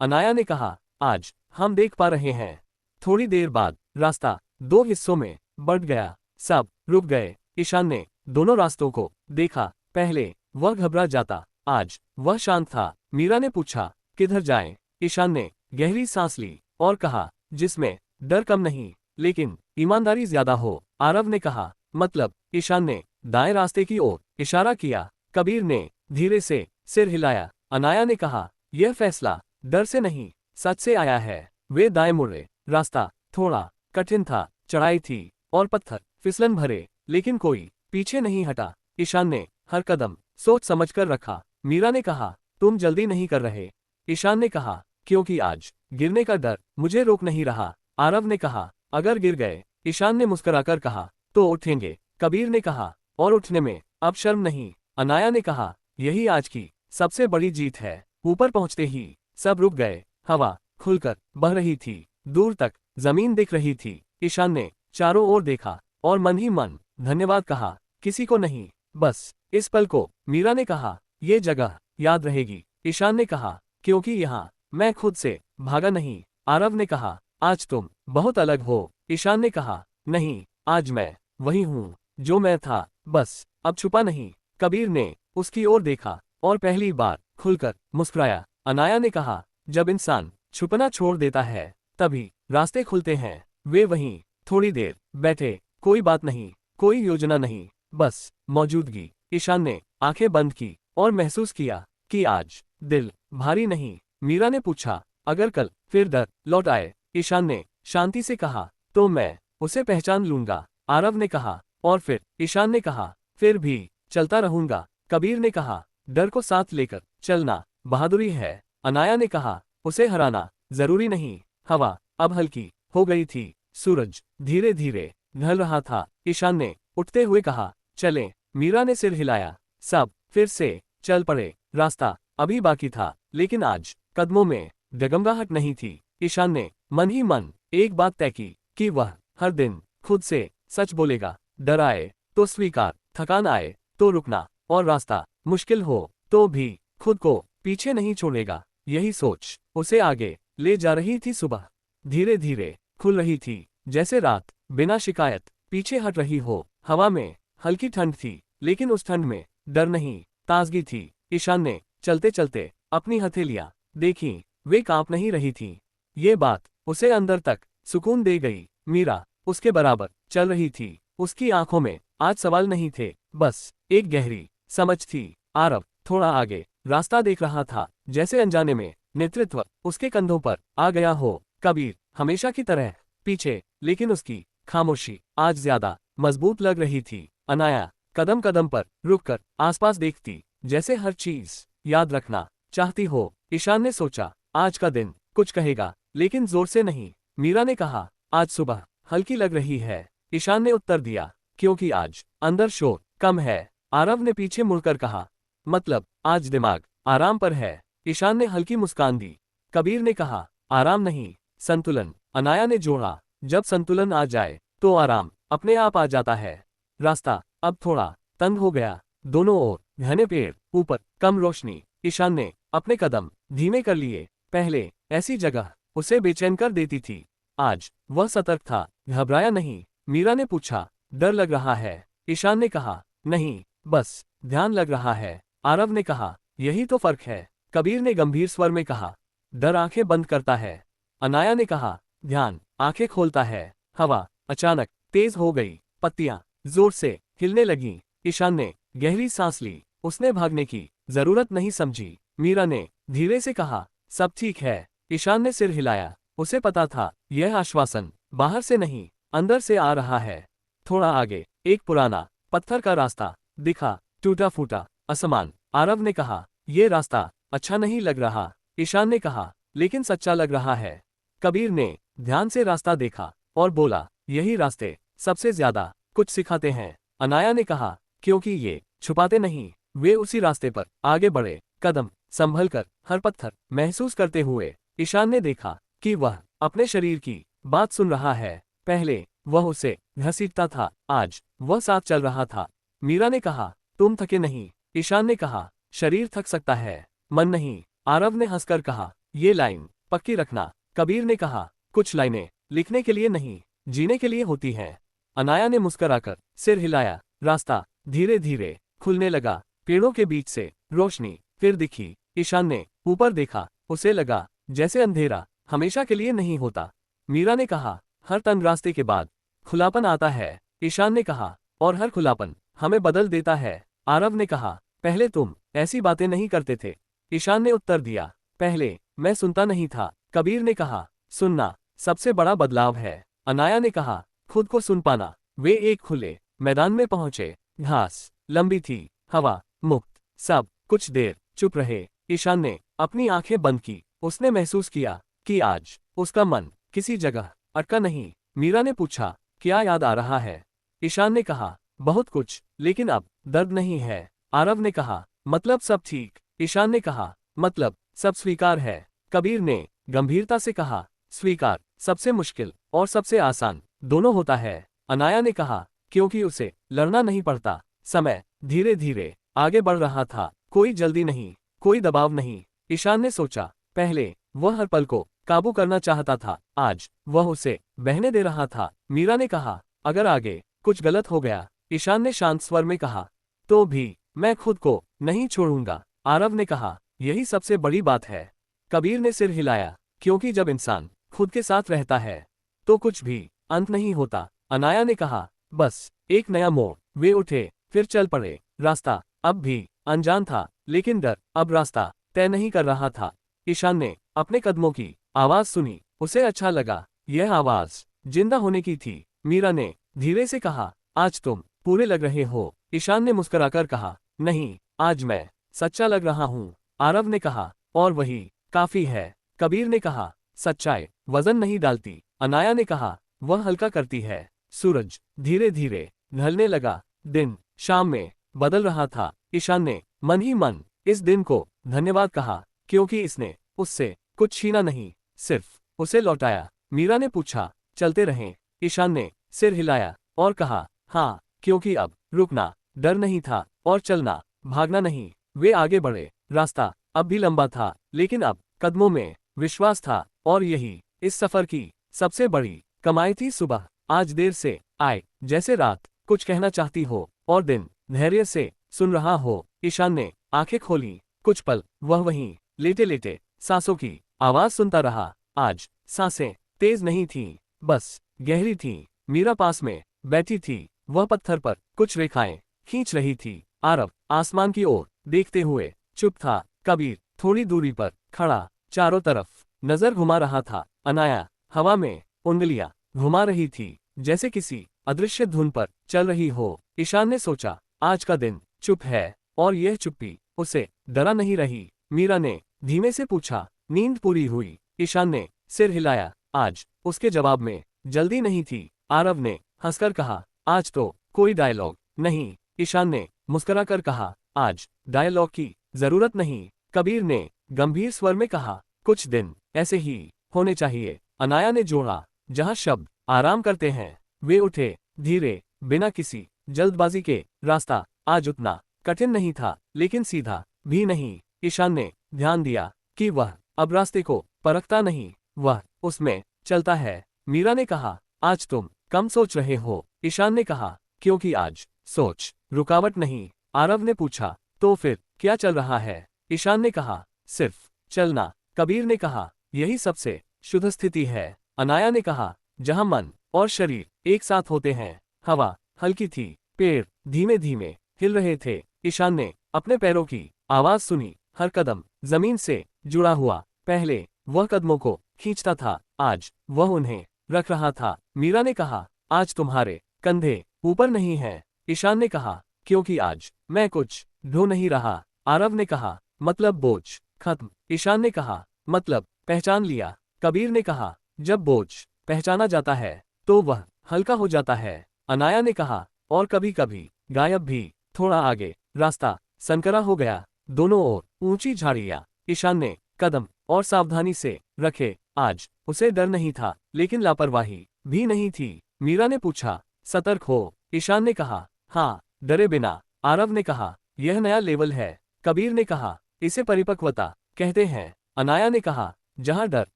अनाया ने कहा, आज हम देख पा रहे हैं। थोड़ी देर बाद रास्ता दो हिस्सों में बढ़ गया। सब रुक गए। ईशान ने दोनों रास्तों को देखा। पहले वह घबरा जाता, आज वह शांत था। मीरा ने पूछा, किधर जाएं? ईशान ने गहरी सांस ली और कहा, जिसमें डर कम नहीं, लेकिन ईमानदारी ज्यादा हो। आरव ने कहा, मतलब? ईशान ने दाएं रास्ते की ओर इशारा किया। कबीर ने धीरे से सिर हिलाया। अनाया ने कहा, यह फैसला डर से नहीं, सच से आया है। वे दाएं मुड़े। रास्ता थोड़ा कठिन था, चढ़ाई थी और पत्थर फिसलन भरे, लेकिन कोई पीछे नहीं हटा। ईशान ने हर कदम सोच समझकर रखा। मीरा ने कहा, तुम जल्दी नहीं कर रहे? ईशान ने कहा, क्योंकि आज गिरने का डर मुझे रोक नहीं रहा। आरव ने कहा, अगर गिर गए? ईशान ने मुस्कुराकर कहा, तो उठेंगे। कबीर ने कहा, और उठने में अब शर्म नहीं? अनाया ने कहा, यही आज की सबसे बड़ी जीत है। ऊपर पहुंचते ही सब रुक गए। हवा खुलकर बह रही थी, दूर तक जमीन दिख रही थी। ईशान ने चारों ओर देखा और मन ही मन धन्यवाद कहा। किसी को नहीं, बस इस पल को। मीरा ने कहा, ये जगह याद रहेगी। ईशान ने कहा, क्योंकि यहाँ मैं खुद से भागा नहीं। आरव ने कहा, आज तुम बहुत अलग हो। ईशान ने कहा, नहीं, आज मैं वही हूँ जो मैं था, बस अब छुपा नहीं। कबीर ने उसकी ओर देखा और पहली बार खुलकर मुस्कुराया। अनाया ने कहा, जब इंसान छुपना छोड़ देता है तभी रास्ते खुलते हैं। वे वहीं थोड़ी देर बैठे। कोई बात नहीं, कोई योजना नहीं, बस मौजूदगी। ईशान ने आंखें बंद की और महसूस किया कि आज दिल भारी नहीं। मीरा ने पूछा, अगर कल फिर डर लौट आए? ईशान ने शांति से कहा, तो मैं उसे पहचान लूंगा। आरव ने कहा, और फिर? ईशान ने कहा, फिर भी चलता रहूंगा। कबीर ने कहा, डर को साथ लेकर चलना बहादुरी है। अनाया ने कहा, उसे हराना जरूरी नहीं। हवा अब हल्की हो गई थी। सूरज धीरे धीरे ढल रहा था। ईशान ने उठते हुए कहा, चलें। मीरा ने सिर हिलाया। सब फिर से चल पड़े। रास्ता अभी बाकी था, लेकिन आज कदमों में डगमगाहट नहीं थी। ईशान ने मन ही मन एक बात तय की कि वह हर दिन खुद से सच बोलेगा। डर आए तो स्वीकार, थकान आए तो रुकना, और रास्ता मुश्किल हो तो भी खुद को पीछे नहीं छोड़ेगा। यही सोच उसे आगे ले जा रही थी। सुबह धीरे धीरे खुल रही थी, जैसे रात बिना शिकायत पीछे हट रही हो। हवा में हल्की ठंड थी, लेकिन उस ठंड में डर नहीं, ताजगी थी। ईशान ने चलते चलते अपनी हथेलियां देखी, वे कांप नहीं रही थीं। ये बात उसे अंदर तक सुकून दे गई। मीरा उसके बराबर चल रही थी। उसकी आंखों में आज सवाल नहीं थे, बस एक गहरी समझ थी। आरव थोड़ा आगे रास्ता देख रहा था, जैसे अनजाने में नेतृत्व उसके कंधों पर आ गया हो। कबीर हमेशा की तरह पीछे, लेकिन उसकी खामोशी आज ज्यादा मजबूत लग रही थी। अनाया कदम कदम पर रुककर आसपास देखती, जैसे हर चीज याद रखना चाहती हो। ईशान ने सोचा, आज का दिन कुछ कहेगा, लेकिन जोर से नहीं। मीरा ने कहा, आज सुबह हल्की लग रही है। ईशान ने उत्तर दिया, क्योंकि आज अंदर शोर कम है। आरव ने पीछे मुड़कर कहा, मतलब आज दिमाग आराम पर है। ईशान ने हल्की मुस्कान दी। कबीर ने कहा, आराम नहीं, संतुलन। अनाया ने जोड़ा, जब संतुलन आ जाए तो आराम अपने आप आ जाता है। रास्ता अब थोड़ा तंग हो गया। दोनों ओर घने पेड़, ऊपर कम रोशनी। ईशान ने अपने कदम धीमे कर लिए। पहले ऐसी जगह उसे बेचैन कर देती थी, आज वह सतर्क था, घबराया नहीं। मीरा ने पूछा, डर लग रहा है। ईशान ने कहा, नहीं, बस ध्यान लग रहा है। आरव ने कहा, यही तो फर्क है। कबीर ने गंभीर स्वर में कहा, डर आंखें बंद करता है। अनाया ने कहा, ध्यान आंखें खोलता है। हवा अचानक तेज हो गई, पत्तियां जोर से हिलने लगीं। ईशान ने गहरी सांस ली। उसने भागने की जरूरत नहीं समझी। मीरा ने धीरे से कहा, सब ठीक है। ईशान ने सिर हिलाया। उसे पता था यह आश्वासन बाहर से नहीं, अंदर से आ रहा है। थोड़ा आगे एक पुराना पत्थर का रास्ता दिखा, टूटा फूटा, असमान। आरव ने कहा, यह रास्ता अच्छा नहीं लग रहा। ईशान ने कहा, लेकिन सच्चा लग रहा है। कबीर ने ध्यान से रास्ता देखा और बोला, यही रास्ते सबसे ज्यादा कुछ सिखाते हैं। अनाया ने कहा, क्योंकि ये छुपाते नहीं। वे उसी रास्ते पर आगे बढ़े, कदम संभल कर, हर पत्थर महसूस करते हुए। ईशान ने देखा कि वह अपने शरीर की बात सुन रहा है। पहले वह उसे घसीटता था, आज वह साथ चल रहा था। मीरा ने कहा, तुम थके नहीं? ईशान ने कहा, शरीर थक सकता है, मन नहीं। आरव ने हंसकर कहा, ये लाइन पक्की रखना। कबीर ने कहा, कुछ लाइनें लिखने के लिए नहीं, जीने के लिए होती हैं। अनाया ने मुस्कुराकर सिर हिलाया। रास्ता धीरे धीरे खुलने लगा। पेड़ों के बीच से रोशनी फिर दिखी। ईशान ने ऊपर देखा। उसे लगा जैसे अंधेरा हमेशा के लिए नहीं होता। मीरा ने कहा, हर तंग रास्ते के बाद खुलापन आता है। ईशान ने कहा, और हर खुलापन हमें बदल देता है। आरव ने कहा, पहले तुम ऐसी बातें नहीं करते थे। ईशान ने उत्तर दिया, पहले मैं सुनता नहीं था। कबीर ने कहा, सुनना सबसे बड़ा बदलाव है। अनाया ने कहा, खुद को सुन पाना। वे एक खुले मैदान में पहुंचे। घास लंबी थी, हवा मुक्त, सब कुछ देर चुप रहे। ईशान ने अपनी आंखें बंद की। उसने महसूस किया कि आज उसका मन किसी जगह अटका नहीं। मीरा ने पूछा, क्या याद आ रहा है? ईशान ने कहा, बहुत कुछ, लेकिन अब दर्द नहीं है। आरव ने कहा, मतलब सब ठीक? ईशान ने कहा, मतलब सब स्वीकार है। कबीर ने गंभीरता से कहा, स्वीकार सबसे मुश्किल और सबसे आसान दोनों होता है। अनाया ने कहा, क्योंकि उसे लड़ना नहीं पड़ता। समय धीरे धीरे आगे बढ़ रहा था, कोई जल्दी नहीं, कोई दबाव नहीं। ईशान ने सोचा, पहले वह हर पल को काबू करना चाहता था, आज वह उसे बहने दे रहा था। मीरा ने कहा, अगर आगे कुछ गलत हो गया? ईशान ने शांत स्वर में कहा, तो भी मैं खुद को नहीं छोड़ूंगा। आरव ने कहा, यही सबसे बड़ी बात है। कबीर ने सिर हिलाया, क्योंकि जब इंसान खुद के साथ रहता है तो कुछ भी अंत नहीं होता। अनाया ने कहा, बस एक नया मोड़। वे उठे, फिर चल पड़े। रास्ता अब भी अनजान था, लेकिन डर अब रास्ता तय नहीं कर रहा था। ईशान ने अपने कदमों की आवाज सुनी। उसे अच्छा लगा, यह आवाज जिंदा होने की थी। मीरा ने धीरे से कहा, आज तुम पूरे लग रहे हो। ईशान ने मुस्कुराकर कहा, नहीं, आज मैं सच्चा लग रहा हूँ। आरव ने कहा, और वही काफी है। कबीर ने कहा, सच्चाई वजन नहीं डालती। अनाया ने कहा, वह हल्का करती है। सूरज धीरे धीरे ढलने लगा। दिन शाम में बदल रहा था। ईशान ने मन ही मन इस दिन को धन्यवाद कहा, क्योंकि इसने उससे कुछ छीना नहीं, सिर्फ उसे लौटाया। मीरा ने पूछा, चलते रहें? ईशान ने सिर हिलाया और कहा, हाँ, क्योंकि अब रुकना डर नहीं था और चलना भागना नहीं। वे आगे बढ़े। रास्ता अब भी लंबा था, लेकिन अब कदमों में विश्वास था, और यही इस सफर की सबसे बड़ी कमाई थी। सुबह आज देर से आए, जैसे रात कुछ कहना चाहती हो और दिन धैर्य से सुन रहा हो। ईशान ने आंखें खोली। कुछ पल वह वहीं लेटे लेटे सांसों की आवाज सुनता रहा। आज सांसें तेज नहीं थीं, बस गहरी थीं। मीरा पास में बैठी थी, वह पत्थर पर कुछ रेखाएं खींच रही थी। आरव आसमान की ओर देखते हुए चुप था। कबीर थोड़ी दूरी पर खड़ा चारों तरफ नजर घुमा रहा था। अनाया हवा में उंगलियां घुमा रही थी, जैसे किसी अदृश्य धुन पर चल रही हो। ईशान ने सोचा, आज का दिन चुप है, और यह चुप्पी उसे डरा नहीं रही। मीरा ने धीमे से पूछा, नींद पूरी हुई? ईशान ने सिर हिलाया। आज उसके जवाब में जल्दी नहीं थी। आरव ने हंसकर कहा, आज तो कोई डायलॉग नहीं। ईशान ने मुस्कुराकर कहा, आज डायलॉग की जरूरत नहीं। कबीर ने गंभीर स्वर में कहा, कुछ दिन ऐसे ही होने चाहिए। अनाया ने जोड़ा, जहां शब्द आराम करते हैं। वे उठे, धीरे, बिना किसी जल्दबाजी के। रास्ता आज उतना कठिन नहीं था, लेकिन सीधा भी नहीं। ईशान ने ध्यान दिया कि वह अब रास्ते को परखता नहीं, वह उसमें चलता है। मीरा ने कहा, आज तुम कम सोच रहे हो। ईशान ने कहा, क्योंकि आज सोच रुकावट नहीं। आरव ने पूछा, तो फिर क्या चल रहा है? ईशान ने कहा, सिर्फ चलना। कबीर ने कहा, यही सबसे शुद्ध स्थिति है। अनाया ने कहा, जहां मन और शरीर एक साथ होते हैं। हवा हल्की थी, पेड़ धीमे धीमे हिल रहे थे। ईशान ने अपने पैरों की आवाज सुनी, हर कदम जमीन से जुड़ा हुआ। पहले वह कदमों को खींचता था, आज वह उन्हें रख रहा था। मीरा ने कहा, आज तुम्हारे कंधे ऊपर नहीं हैं। ईशान ने कहा, क्योंकि आज मैं कुछ ढो नहीं रहा। आरव ने कहा, मतलब बोझ खत्म। ईशान ने कहा, मतलब पहचान लिया। कबीर ने कहा, जब बोझ पहचाना जाता है तो वह हल्का हो जाता है। अनाया ने कहा, और कभी कभी गायब भी। थोड़ा आगे रास्ता संकरा हो गया, दोनों ओर ऊंची झाड़ियां। ईशान ने कदम और सावधानी से रखे। आज उसे डर नहीं था, लेकिन लापरवाही भी नहीं थी। मीरा ने पूछा, सतर्क हो? ईशान ने कहा, हाँ, डरे बिना। आरव ने कहा, यह नया लेवल है। कबीर ने कहा, इसे परिपक्वता कहते हैं। अनाया ने कहा, जहां डर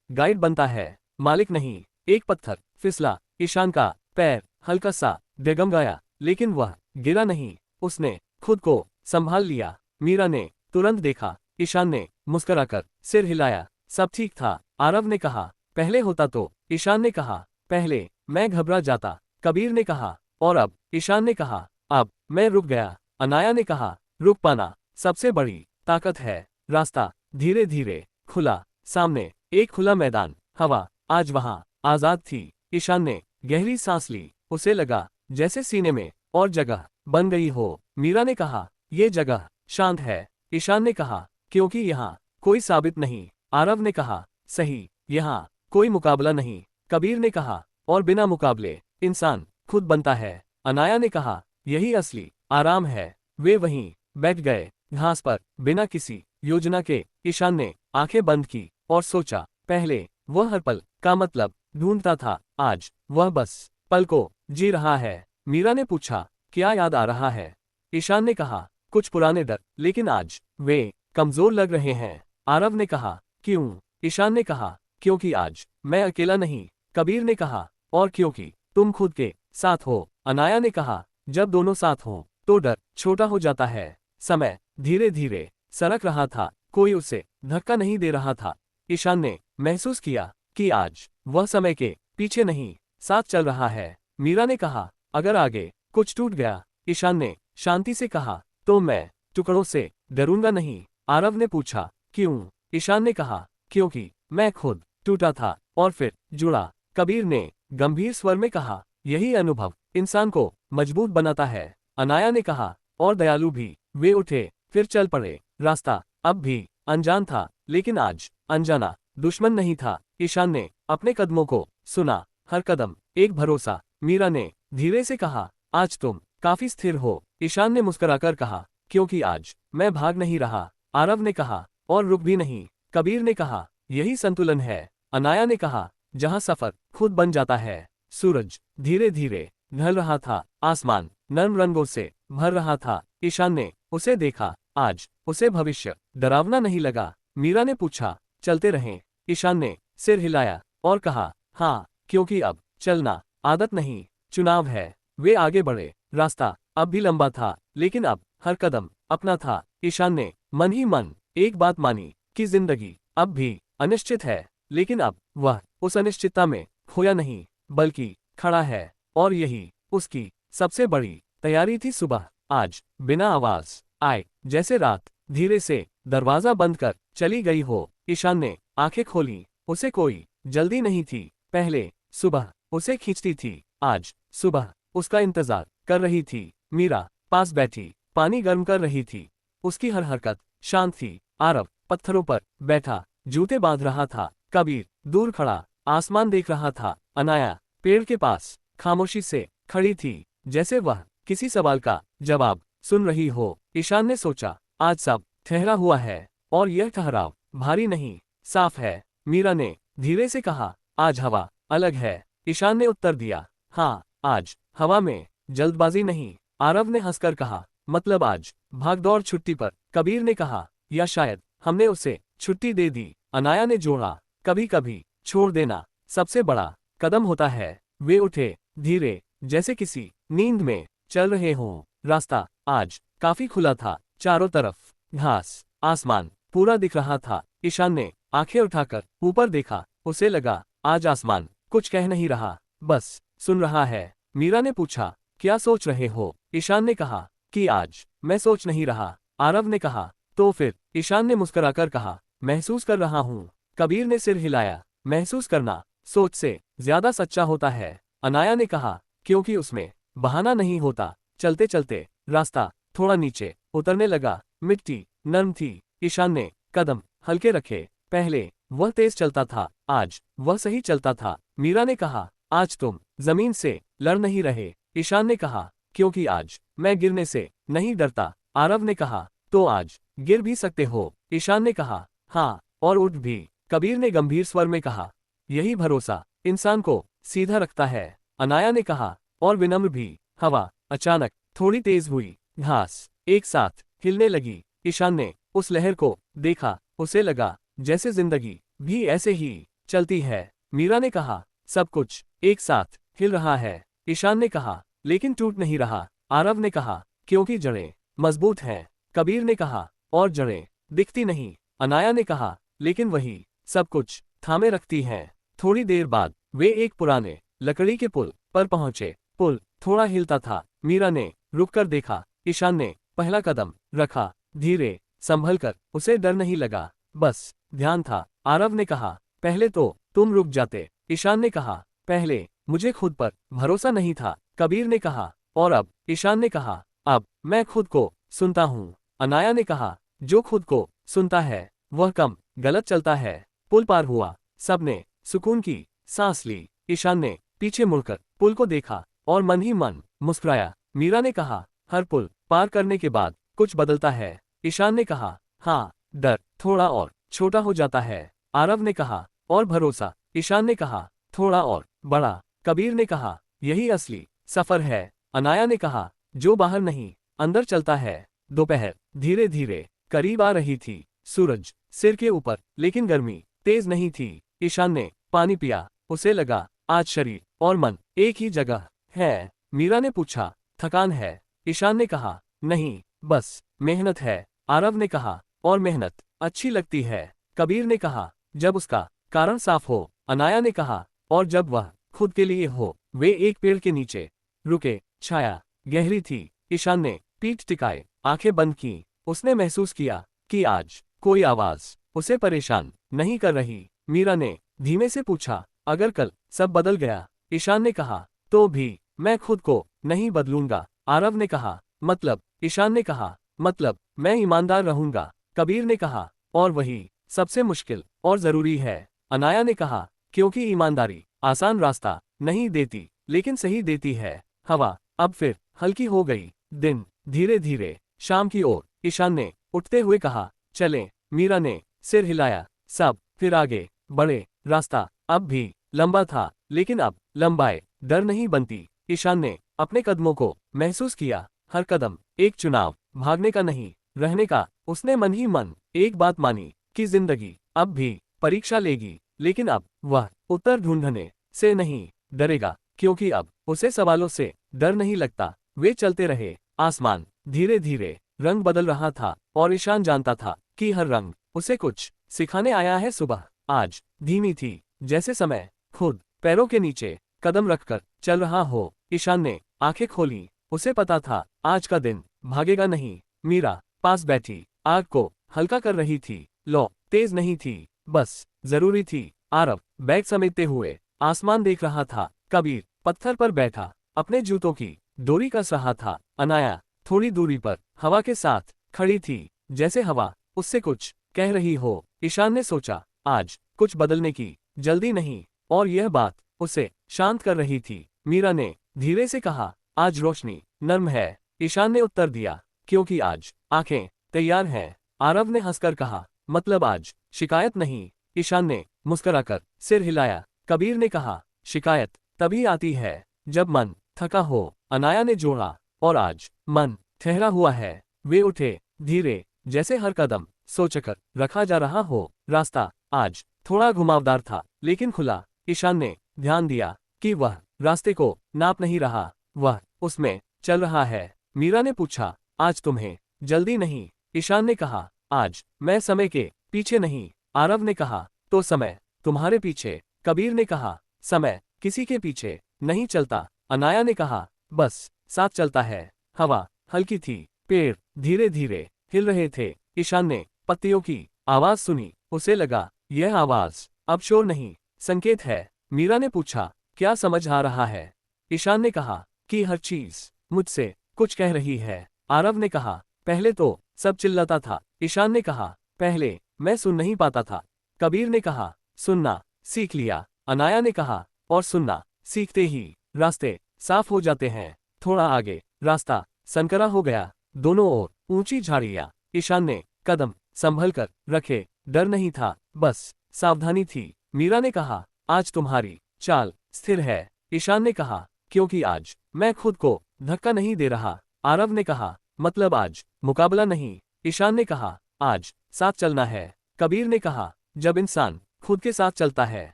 गाइड बनता है, मालिक नहीं। एक पत्थर फिसला, ईशान का पैर हल्का सा डगमगाया, लेकिन वह गिरा नहीं। उसने खुद को संभाल लिया। मीरा ने तुरंत देखा, ईशान ने मुस्कुराकर सिर हिलाया, सब ठीक था। आरव ने कहा, पहले होता तो? ईशान ने कहा, पहले मैं घबरा जाता। कबीर ने कहा, और अब? ईशान ने कहा, अब मैं रुक गया। अनाया ने कहा, रुक पाना सबसे बड़ी ताकत है। रास्ता धीरे धीरे खुला, सामने एक खुला मैदान। हवा आज वहां आजाद थी। ईशान ने गहरी सांस ली, उसे लगा जैसे सीने में और जगह बन गई हो। मीरा ने कहा, ये जगह शांत है। ईशान ने कहा, क्योंकि यहाँ कोई साबित नहीं। आरव ने कहा, सही, यहाँ कोई मुकाबला नहीं। कबीर ने कहा, और बिना मुकाबले इंसान खुद बनता है। अनाया ने कहा, यही असली आराम है। वे वहीं बैठ गए, घास पर, बिना किसी योजना के। ईशान ने आंखें बंद की और सोचा, पहले वह हर पल का मतलब ढूंढता था, आज वह बस पल को जी रहा है। मीरा ने पूछा, क्या याद आ रहा है? ईशान ने कहा, कुछ पुराने डर, लेकिन आज वे कमजोर लग रहे हैं। आरव ने कहा, क्यों? ईशान ने कहा, क्योंकि आज मैं अकेला नहीं। कबीर ने कहा, और क्योंकि तुम खुद के साथ हो। अनाया ने कहा, जब दोनों साथ हों तो डर छोटा हो जाता है। समय धीरे धीरे सरक रहा था, कोई उसे धक्का नहीं दे रहा था। ईशान ने महसूस किया कि आज वह समय के पीछे नहीं, साथ चल रहा है। मीरा ने कहा, अगर आगे कुछ टूट गया? ईशान ने शांति से कहा, तो मैं टुकड़ों से डरूंगा नहीं। आरव ने पूछा, क्यों? ईशान ने कहा, क्योंकि मैं खुद टूटा था और फिर जुड़ा। कबीर ने गंभीर स्वर में कहा, यही अनुभव इंसान को मजबूत बनाता है। अनाया ने कहा, और दयालु भी। वे उठे, फिर चल पड़े। रास्ता अब भी अनजान था, लेकिन आज अनजाना दुश्मन नहीं था। ईशान ने अपने कदमों को सुना, हर कदम एक भरोसा। मीरा ने धीरे से कहा, आज तुम काफी स्थिर हो। ईशान ने मुस्कुराकर कहा, क्योंकि आज मैं भाग नहीं रहा। आरव ने कहा, और रुक भी नहीं। कबीर ने कहा, यही संतुलन है। अनाया ने कहा, जहां सफर खुद बन जाता है। सूरज धीरे धीरे ढल रहा था, आसमान नर्म रंगों से भर रहा था। ईशान ने उसे देखा, आज उसे भविष्य डरावना नहीं लगा। मीरा ने पूछा, चलते रहें? ईशान ने सिर हिलाया और कहा, हाँ, क्योंकि अब चलना आदत नहीं, चुनाव है। वे आगे बढ़े, रास्ता अब भी लंबा था, लेकिन अब हर कदम अपना था। ईशान ने मन ही मन एक बात मानी कि जिंदगी अब भी अनिश्चित है, लेकिन अब वह उस अनिश्चितता में खोया नहीं, बल्कि खड़ा है। और यही उसकी सबसे बड़ी तैयारी थी। सुबह आज बिना आवाज आए जैसे रात धीरे से दरवाजा बंद कर चली गई हो। ईशान ने आंखें खोली, उसे कोई जल्दी नहीं थी। पहले सुबह उसे खींचती थी, आज सुबह उसका इंतजार कर रही थी। मीरा पास बैठी पानी गर्म कर रही थी, उसकी हर हरकत शांत थी। आरव पत्थरों पर बैठा जूते बांध रहा था। कबीर दूर खड़ा आसमान देख रहा था। अनाया पेड़ के पास खामोशी से खड़ी थी, जैसे वह किसी सवाल का जवाब सुन रही हो। ईशान ने सोचा, आज सब ठहरा हुआ है, और यह ठहराव भारी नहीं, साफ है। मीरा ने धीरे से कहा, आज हवा अलग है। ईशान ने उत्तर दिया, हाँ, आज हवा में जल्दबाजी नहीं। आरव ने हंसकर कहा, मतलब आज भागदौड़ छुट्टी पर? कबीर ने कहा, या शायद हमने उसे छुट्टी दे दी। अनाया ने जोड़ा, कभी कभी छोड़ देना सबसे बड़ा कदम होता है। वे उठे, धीरे जैसे किसी नींद में चल रहे हों। रास्ता आज काफी खुला था, चारों तरफ घास, आसमान पूरा दिख रहा था। ईशान ने आंखें उठाकर ऊपर देखा, उसे लगा आज आसमान कुछ कह नहीं रहा, बस सुन रहा है। मीरा ने पूछा, क्या सोच रहे हो? ईशान ने कहा कि आज मैं सोच नहीं रहा। आरव ने कहा, तो फिर? ईशान ने मुस्कुराकर कहा, महसूस कर रहा हूँ। कबीर ने सिर हिलाया, महसूस करना सोच से ज्यादा सच्चा होता है। अनाया ने कहा, क्योंकि उसमें बहाना नहीं होता। चलते चलते रास्ता थोड़ा नीचे उतरने लगा, मिट्टी नरम थी। ईशान ने कदम हल्के रखे, पहले वह तेज चलता था, आज वह सही चलता था। मीरा ने कहा, आज तुम जमीन से लड़ नहीं रहे। ईशान ने कहा, क्योंकि आज मैं गिरने से नहीं डरता। आरव ने कहा, तो आज गिर भी सकते हो? ईशान ने कहा, हाँ, और उठ भी। कबीर ने गंभीर स्वर में कहा, यही भरोसा इंसान को सीधा रखता है। अनाया ने कहा, और विनम्र भी। हवा अचानक थोड़ी तेज हुई, घास एक साथ हिलने लगी। ईशान ने उस लहर को देखा, उसे लगा जैसे जिंदगी भी ऐसे ही चलती है। मीरा ने कहा, सब कुछ एक साथ हिल रहा है। ईशान ने कहा, लेकिन टूट नहीं रहा। आरव ने कहा, क्योंकि जड़ें मजबूत हैं। कबीर ने कहा, और जड़ें दिखती नहीं। अनाया ने कहा, लेकिन वही सब कुछ थामे रखती हैं। थोड़ी देर बाद वे एक पुराने लकड़ी के पुल पर पहुंचे। पुल थोड़ा हिलता था। मीरा ने रुककर देखा। ईशान ने पहला कदम रखा, धीरे संभल कर। उसे डर नहीं लगा, बस ध्यान था। आरव ने कहा, पहले तो तुम रुक जाते। ईशान ने कहा, पहले मुझे खुद पर भरोसा नहीं था। कबीर ने कहा, और अब? ईशान ने कहा, अब मैं खुद को सुनता हूँ। अनाया ने कहा, जो खुद को सुनता है वह कम गलत चलता है। पुल पार हुआ, सबने सुकून की सांस ली। ईशान ने पीछे मुड़कर पुल को देखा और मन ही मन मुस्कुराया। मीरा ने कहा, हर पुल पार करने के बाद कुछ बदलता है। ईशान ने कहा, हाँ, डर थोड़ा और छोटा हो जाता है। आरव ने कहा, और भरोसा? ईशान ने कहा, थोड़ा और बड़ा। कबीर ने कहा, यही असली सफर है। अनाया ने कहा, जो बाहर नहीं अंदर चलता है। दोपहर धीरे धीरे करीब आ रही थी, सूरज सिर के ऊपर, लेकिन गर्मी तेज नहीं थी। ईशान ने पानी पिया, उसे लगा आज शरीर और मन एक ही जगह है। मीरा ने पूछा, थकान है? ईशान ने कहा, नहीं, बस मेहनत है। आरव ने कहा, और मेहनत अच्छी लगती है। कबीर ने कहा, जब उसका कारण साफ हो। अनाया ने कहा, और जब वह खुद के लिए हो। वे एक पेड़ के नीचे रुके, छाया गहरी थी। ईशान ने पीठ टिकाए, आंखें बंद की। उसने महसूस किया कि आज कोई आवाज उसे परेशान नहीं कर रही। मीरा ने धीमे से पूछा, अगर कल सब बदल गया? ईशान ने कहा, तो भी मैं खुद को नहीं बदलूंगा। आरव ने कहा, मतलब? ईशान ने कहा, मतलब मैं ईमानदार रहूंगा। कबीर ने कहा, और वही सबसे मुश्किल और जरूरी है। अनाया ने कहा, क्योंकि ईमानदारी आसान रास्ता नहीं देती, लेकिन सही देती है। हवा अब फिर हल्की हो गई। दिन धीरे धीरे शाम की ओर। ईशान ने उठते हुए कहा, चलें। मीरा ने सिर हिलाया। सब फिर आगे बढ़े। रास्ता अब भी लंबा था, लेकिन अब लंबाई डर नहीं बनती। ईशान ने अपने कदमों को महसूस किया, हर कदम एक चुनाव, भागने का नहीं, रहने का। उसने मन ही मन एक बात मानी कि जिंदगी अब भी परीक्षा लेगी, लेकिन अब वह उत्तर ढूंढने से नहीं डरेगा, क्योंकि अब उसे सवालों से डर नहीं लगता। वे चलते रहे। आसमान धीरे धीरे रंग बदल रहा था, और ईशान जानता था कि हर रंग उसे कुछ सिखाने आया है। सुबह आज धीमी थी, जैसे समय खुद पैरों के नीचे कदम रखकर चल रहा हो। ईशान ने आंखें खोली, उसे पता था आज का दिन भागेगा नहीं। मीरा पास बैठी, आग को हल्का कर रही थी। लो तेज नहीं थी, बस जरूरी थी। आरव बैग समेटते हुए आसमान देख रहा था। कबीर पत्थर पर बैठा अपने जूतों की डोरी कस रहा था। अनाया थोड़ी दूरी पर हवा के साथ खड़ी थी, जैसे हवा उससे कुछ कह रही हो। ईशान ने सोचा, आज कुछ बदलने की जल्दी नहीं, और यह बात उसे शांत कर रही थी। मीरा ने धीरे से कहा, आज रोशनी नर्म है। ईशान ने उत्तर दिया, क्योंकि आज आंखें तैयार हैं। आरव ने हंसकर कहा, मतलब आज शिकायत नहीं? ईशान ने मुस्कुराकर सिर हिलाया। कबीर ने कहा, शिकायत तभी आती है जब मन थका हो। अनाया ने जोड़ा, और आज मन ठहरा हुआ है। वे उठे धीरे, जैसे हर कदम सोचकर रखा जा रहा हो। रास्ता आज थोड़ा घुमावदार था, लेकिन खुला। ईशान ने ध्यान दिया कि वह रास्ते को नाप नहीं रहा, वह उसमें चल रहा है। मीरा ने पूछा, आज तुम्हें जल्दी नहीं? ईशान ने कहा, आज मैं समय के पीछे नहीं। आरव ने कहा, तो समय तुम्हारे पीछे? कबीर ने कहा, समय किसी के पीछे नहीं चलता। अनाया ने कहा, बस साथ चलता है। हवा हल्की थी, पेड़ धीरे धीरे हिल रहे थे। ईशान ने पत्तियों की आवाज सुनी, उसे लगा यह आवाज अब शोर नहीं, संकेत है। मीरा ने पूछा, क्या समझ आ रहा है? ईशान ने कहा कि हर चीज मुझसे कुछ कह रही है। आरव ने कहा, पहले तो सब चिल्लाता था। ईशान ने कहा, पहले मैं सुन नहीं पाता था। कबीर ने कहा, सुनना सीख लिया। अनाया ने कहा, और सुनना सीखते ही रास्ते साफ हो जाते हैं। थोड़ा आगे रास्ता संकरा हो गया, दोनों ओर ऊंची झाड़ियां। ईशान ने कदम संभल कर रखे, डर नहीं था, बस सावधानी थी। मीरा ने कहा, आज तुम्हारी चाल स्थिर है। ईशान ने कहा, क्योंकि आज मैं खुद को धक्का नहीं दे रहा। आरव ने कहा, मतलब आज मुकाबला नहीं? ईशान ने कहा, आज साथ चलना है। कबीर ने कहा, जब इंसान खुद के साथ चलता है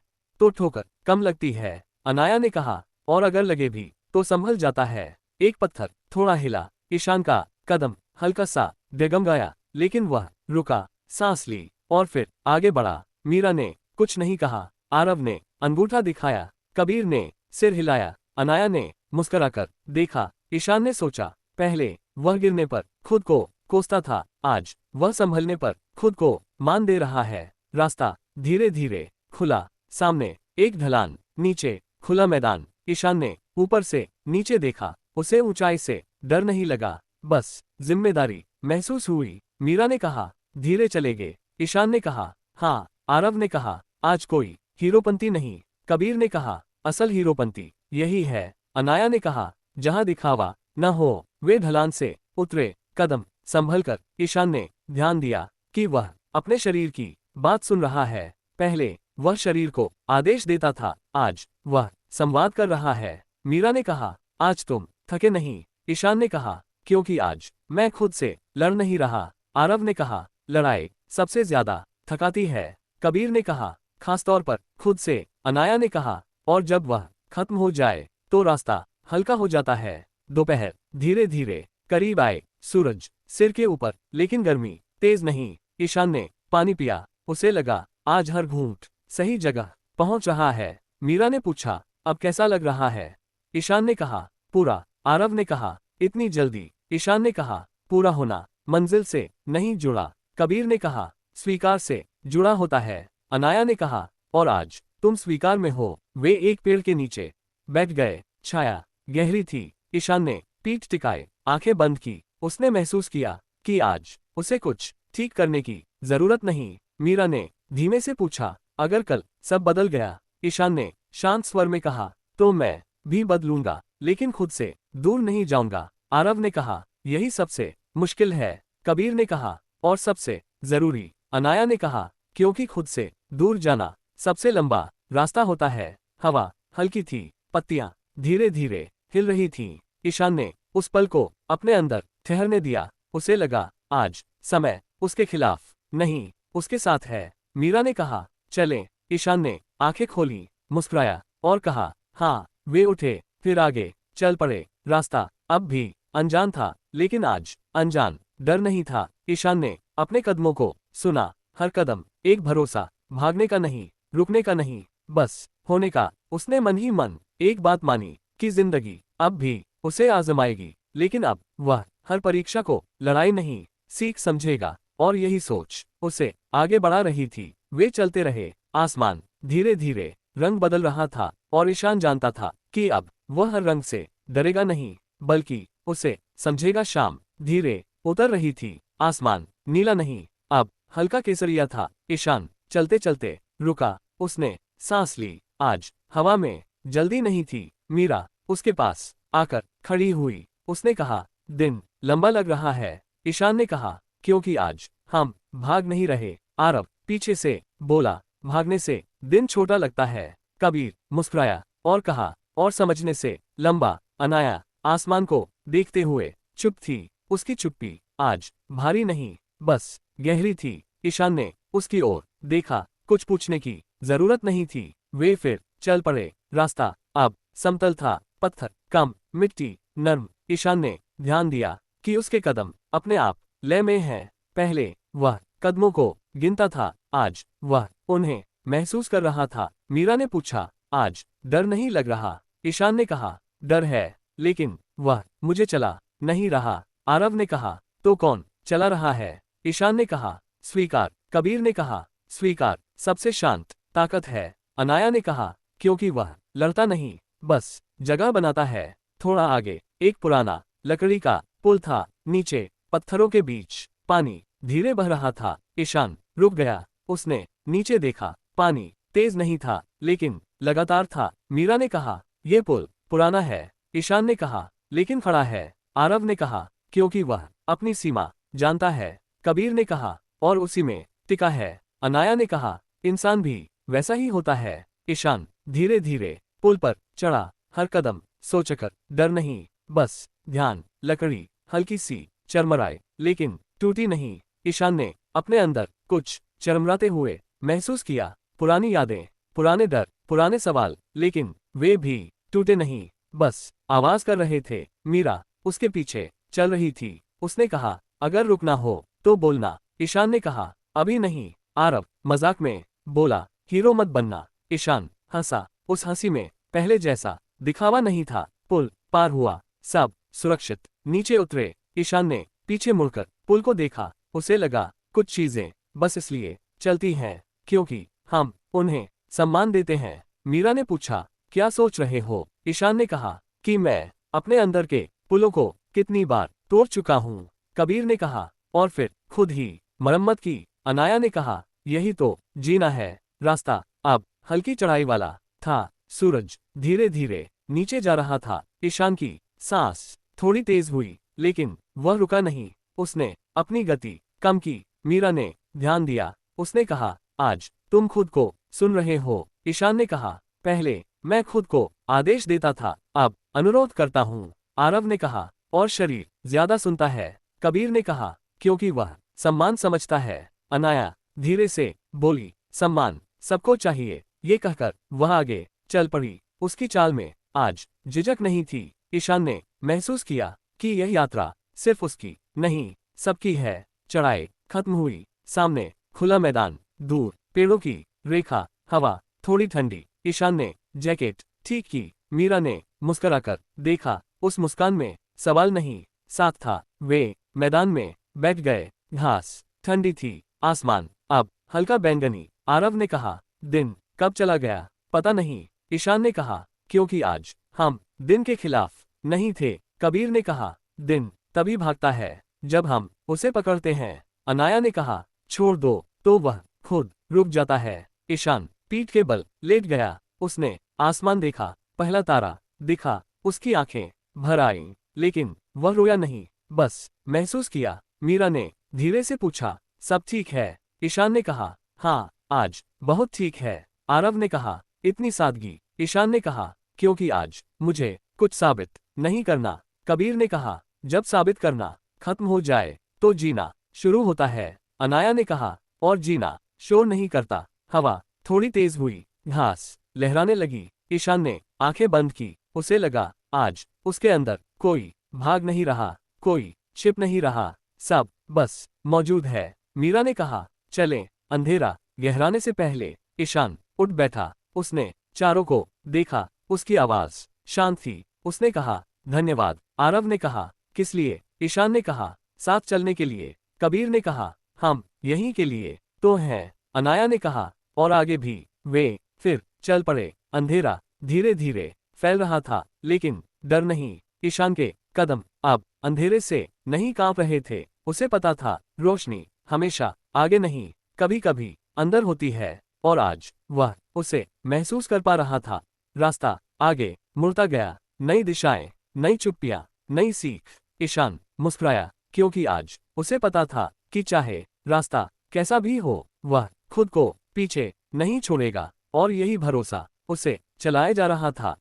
तो ठोकर कम लगती है। अनाया ने कहा, और अगर लगे भी तो संभल जाता है। एक पत्थर थोड़ा हिला, ईशान का कदम हल्का सा डगमगाया, लेकिन वह रुका, सांस ली और फिर आगे बढ़ा। मीरा ने कुछ नहीं कहा। आरव ने अंगूठा दिखाया, कबीर ने सिर हिलाया, अनाया ने मुस्कुराकर देखा। ईशान ने सोचा, पहले वह गिरने पर खुद को कोसता था, आज वह संभलने पर खुद को मान दे रहा है। रास्ता धीरे धीरे खुला, सामने एक ढलान, नीचे खुला मैदान। ईशान ने ऊपर से नीचे देखा, उसे ऊंचाई से डर नहीं लगा, बस जिम्मेदारी महसूस हुई। मीरा ने कहा, धीरे चलेंगे? ईशान ने कहा, हाँ। आरव ने कहा, आज कोई हीरोपंती नहीं। कबीर ने कहा, असल हीरोपंती यही है। अनाया ने कहा, जहां दिखावा न हो। वे ढलान से उतरे, कदम संभल कर। ईशान ने ध्यान दिया कि वह अपने शरीर की बात सुन रहा है। पहले वह शरीर को आदेश देता था, आज वह संवाद कर रहा है। मीरा ने कहा, आज तुम थके नहीं? ईशान ने कहा, क्योंकि आज मैं खुद से लड़ नहीं रहा। आरव ने कहा, लड़ाई सबसे ज्यादा थकाती है। कबीर ने कहा, खासतौर पर खुद से। अनाया ने कहा, और जब वह खत्म हो जाए तो रास्ता हल्का हो जाता है। दोपहर धीरे धीरे करीब आए, सूरज सिर के ऊपर, लेकिन गर्मी तेज नहीं। ईशान ने पानी पिया, उसे लगा आज हर घूंट सही जगह पहुंच रहा है। मीरा ने पूछा, अब कैसा लग रहा है? ईशान ने कहा, पूरा। आरव ने कहा, इतनी जल्दी? ईशान ने कहा, पूरा होना मंजिल से नहीं जुड़ा। कबीर ने कहा, स्वीकार से जुड़ा होता है। अनाया ने कहा, और आज तुम स्वीकार में हो। वे एक पेड़ के नीचे बैठ गए, छाया गहरी थी। ईशान ने पीठ टिकाए, आंखें बंद की। उसने महसूस किया कि आज उसे कुछ ठीक करने की जरूरत नहीं। मीरा ने धीमे से पूछा, अगर कल सब बदल गया? ईशान ने शांत स्वर में कहा, तो मैं भी बदलूंगा, लेकिन खुद से दूर नहीं जाऊंगा। आरव ने कहा, यही सबसे मुश्किल है। कबीर ने कहा, और सबसे जरूरी? अनाया ने कहा, क्योंकि खुद से दूर जाना सबसे लंबा रास्ता होता है। हवा हल्की थी, पत्तियां धीरे धीरे हिल रही थीं। ईशान ने उस पल को अपने अंदर ठहरने दिया। उसे लगा आज समय उसके खिलाफ नहीं, उसके साथ है। मीरा ने कहा, चलें? ईशान ने आंखें खोली, मुस्कुराया और कहा, हाँ। वे उठे, फिर आगे चल पड़े। रास्ता अब भी अनजान था, लेकिन आज अनजान डर नहीं था। ईशान ने अपने कदमों को सुना, हर कदम एक भरोसा, भागने का नहीं, रुकने का नहीं, बस होने का। उसने मन ही मन एक बात मानी कि जिंदगी अब भी उसे आजमाएगी, लेकिन अब वह हर परीक्षा को लड़ाई नहीं, सीख समझेगा। और यही सोच उसे आगे बढ़ा रही थी। वे चलते रहे, आसमान धीरे धीरे रंग बदल रहा था और ईशान जानता था कि अब वह हर रंग से डरेगा नहीं, बल्कि उसे समझेगा। शाम धीरे उतर रही थी, आसमान नीला नहीं, अब हल्का केसरिया था। ईशान चलते चलते रुका, उसने सांस ली। आज हवा में जल्दी नहीं थी। मीरा उसके पास आकर खड़ी हुई, उसने कहा, दिन लंबा लग रहा है। ईशान ने कहा, क्योंकि आज हम भाग नहीं रहे। आरव पीछे से बोला, भागने से दिन छोटा लगता है। कबीर मुस्कुराया और कहा, और समझने से लंबा। अनाया आसमान को देखते हुए चुप थी, उसकी चुप्पी आज भारी नहीं, बस गहरी थी। ईशान ने उसकी ओर देखा, कुछ पूछने की जरूरत नहीं थी। वे फिर चल पड़े। रास्ता अब समतल था, पत्थर कम, मिट्टी नर्म। ईशान ने ध्यान दिया कि उसके कदम अपने आप लय में हैं। पहले वह कदमों को गिनता था, आज वह उन्हें महसूस कर रहा था। मीरा ने पूछा, आज डर नहीं लग रहा? ईशान ने कहा, डर है, लेकिन वह मुझे चला नहीं रहा। आरव ने कहा, तो कौन चला रहा है? ईशान ने कहा, स्वीकार। कबीर ने कहा, स्वीकार सबसे शांत ताकत है। अनाया ने कहा, क्योंकि वह लड़ता नहीं, बस जगह बनाता है। थोड़ा आगे एक पुराना लकड़ी का पुल था, नीचे पत्थरों के बीच पानी धीरे बह रहा था। ईशान रुक गया, उसने नीचे देखा। पानी तेज नहीं था, लेकिन लगातार था। मीरा ने कहा, यह पुल पुराना है। ईशान ने कहा, लेकिन खड़ा है। आरव ने कहा, क्योंकि वह अपनी सीमा जानता है। कबीर ने कहा, और उसी में टिका है। अनाया ने कहा, इंसान भी वैसा ही होता है। ईशान धीरे धीरे पुल पर चढ़ा, हर कदम सोचकर, डर नहीं, बस ध्यान। लकड़ी हल्की सी चरमराई, लेकिन टूटी नहीं। ईशान ने अपने अंदर कुछ चरमराते हुए महसूस किया। पुरानी यादें, पुराने डर, पुराने सवाल, लेकिन वे भी टूटे नहीं, बस आवाज कर रहे थे। मीरा उसके पीछे चल रही थी। उसने कहा, अगर रुकना हो तो बोलना। ईशान ने कहा, अभी नहीं। आरव मजाक में बोला, हीरो मत बनना। ईशान हंसा, उस हंसी में पहले जैसा दिखावा नहीं था। पुल पार हुआ, सब सुरक्षित नीचे उतरे। ईशान ने पीछे मुड़कर पुल को देखा। उसे लगा, कुछ चीजें बस इसलिए चलती हैं क्योंकि हम उन्हें सम्मान देते हैं। मीरा ने पूछा, क्या सोच रहे हो? ईशान ने कहा कि मैं अपने अंदर के पुलों को कितनी बार तोड़ चुका हूँ। कबीर ने कहा, और फिर खुद ही मरम्मत की। अनाया ने कहा, यही तो जीना है। रास्ता अब हल्की चढ़ाई वाला था। सूरज धीरे धीरे नीचे जा रहा था। ईशान की सांस थोड़ी तेज हुई, लेकिन वह रुका नहीं। उसने अपनी गति कम की। मीरा ने ध्यान दिया। उसने कहा, आज तुम खुद को सुन रहे हो? ईशान ने कहा, पहले मैं खुद को आदेश देता था, अब अनुरोध करता हूँ। आरव ने कहा, और शरीर ज्यादा सुनता है। कबीर ने कहा, क्योंकि वह सम्मान समझता है। अनाया धीरे से बोली, सम्मान सबको चाहिए। ये कहकर वह आगे चल पड़ी। उसकी चाल में आज झिझक नहीं थी। ईशान ने महसूस किया कि यह यात्रा सिर्फ उसकी नहीं, सबकी है। चढ़ाई खत्म हुई। सामने खुला मैदान, दूर पेड़ों की रेखा, हवा थोड़ी ठंडी। ईशान ने जैकेट ठीक की। मीरा ने मुस्कुराकर देखा। उस मुस्कान में सवाल नहीं, साथ था। वे मैदान में बैठ गए। घास ठंडी थी, आसमान अब हल्का बैंगनी। आरव ने कहा, दिन कब चला गया पता नहीं। ईशान ने कहा, क्योंकि आज हम दिन के खिलाफ नहीं थे। कबीर ने कहा, दिन तभी भागता है जब हम उसे पकड़ते हैं। अनाया ने कहा, छोड़ दो तो वह खुद रुक जाता है। ईशान पीठ के बल लेट गया। उसने आसमान देखा, पहला तारा दिखा। उसकी आंखें भर आईं, लेकिन वह रोया नहीं, बस महसूस किया। मीरा ने धीरे से पूछा, सब ठीक है? ईशान ने कहा, हाँ, आज बहुत ठीक है। आरव ने कहा, इतनी सादगी? ईशान ने कहा, क्योंकि आज मुझे कुछ साबित नहीं करना। कबीर ने कहा, जब साबित करना खत्म हो जाए तो जीना शुरू होता है। अनाया ने कहा, और जीना शोर नहीं करता। हवा थोड़ी तेज हुई, घास लहराने लगी। ईशान ने आंखें बंद की। उसे लगा, आज उसके अंदर कोई भाग नहीं रहा, कोई छिप नहीं रहा, सब बस मौजूद है। मीरा ने कहा, चलें। अंधेरा गहराने से पहले ईशान उठ बैठा। उसने चारों को देखा। उसकी आवाज शांत थी। उसने कहा, धन्यवाद। आरव ने कहा, किस लिए? ईशान ने कहा, साथ चलने के लिए। कबीर ने कहा, हम यहीं के लिए तो हैं। अनाया ने कहा, और आगे भी। वे फिर चल पड़े। अंधेरा धीरे धीरे फैल रहा था, लेकिन डर नहीं। ईशान के कदम अब अंधेरे से नहीं कांप रहे थे। उसे पता था, रोशनी हमेशा आगे नहीं, कभी कभी अंदर होती है, और आज वह उसे महसूस कर पा रहा था। रास्ता आगे मुड़ता गया, नई दिशाएं, नई चुप्पियां, नई सीख। ईशान मुस्कुराया, क्योंकि आज उसे पता था कि चाहे रास्ता कैसा भी हो, वह खुद को पीछे नहीं छोड़ेगा। और यही भरोसा उसे चलाए जा रहा था।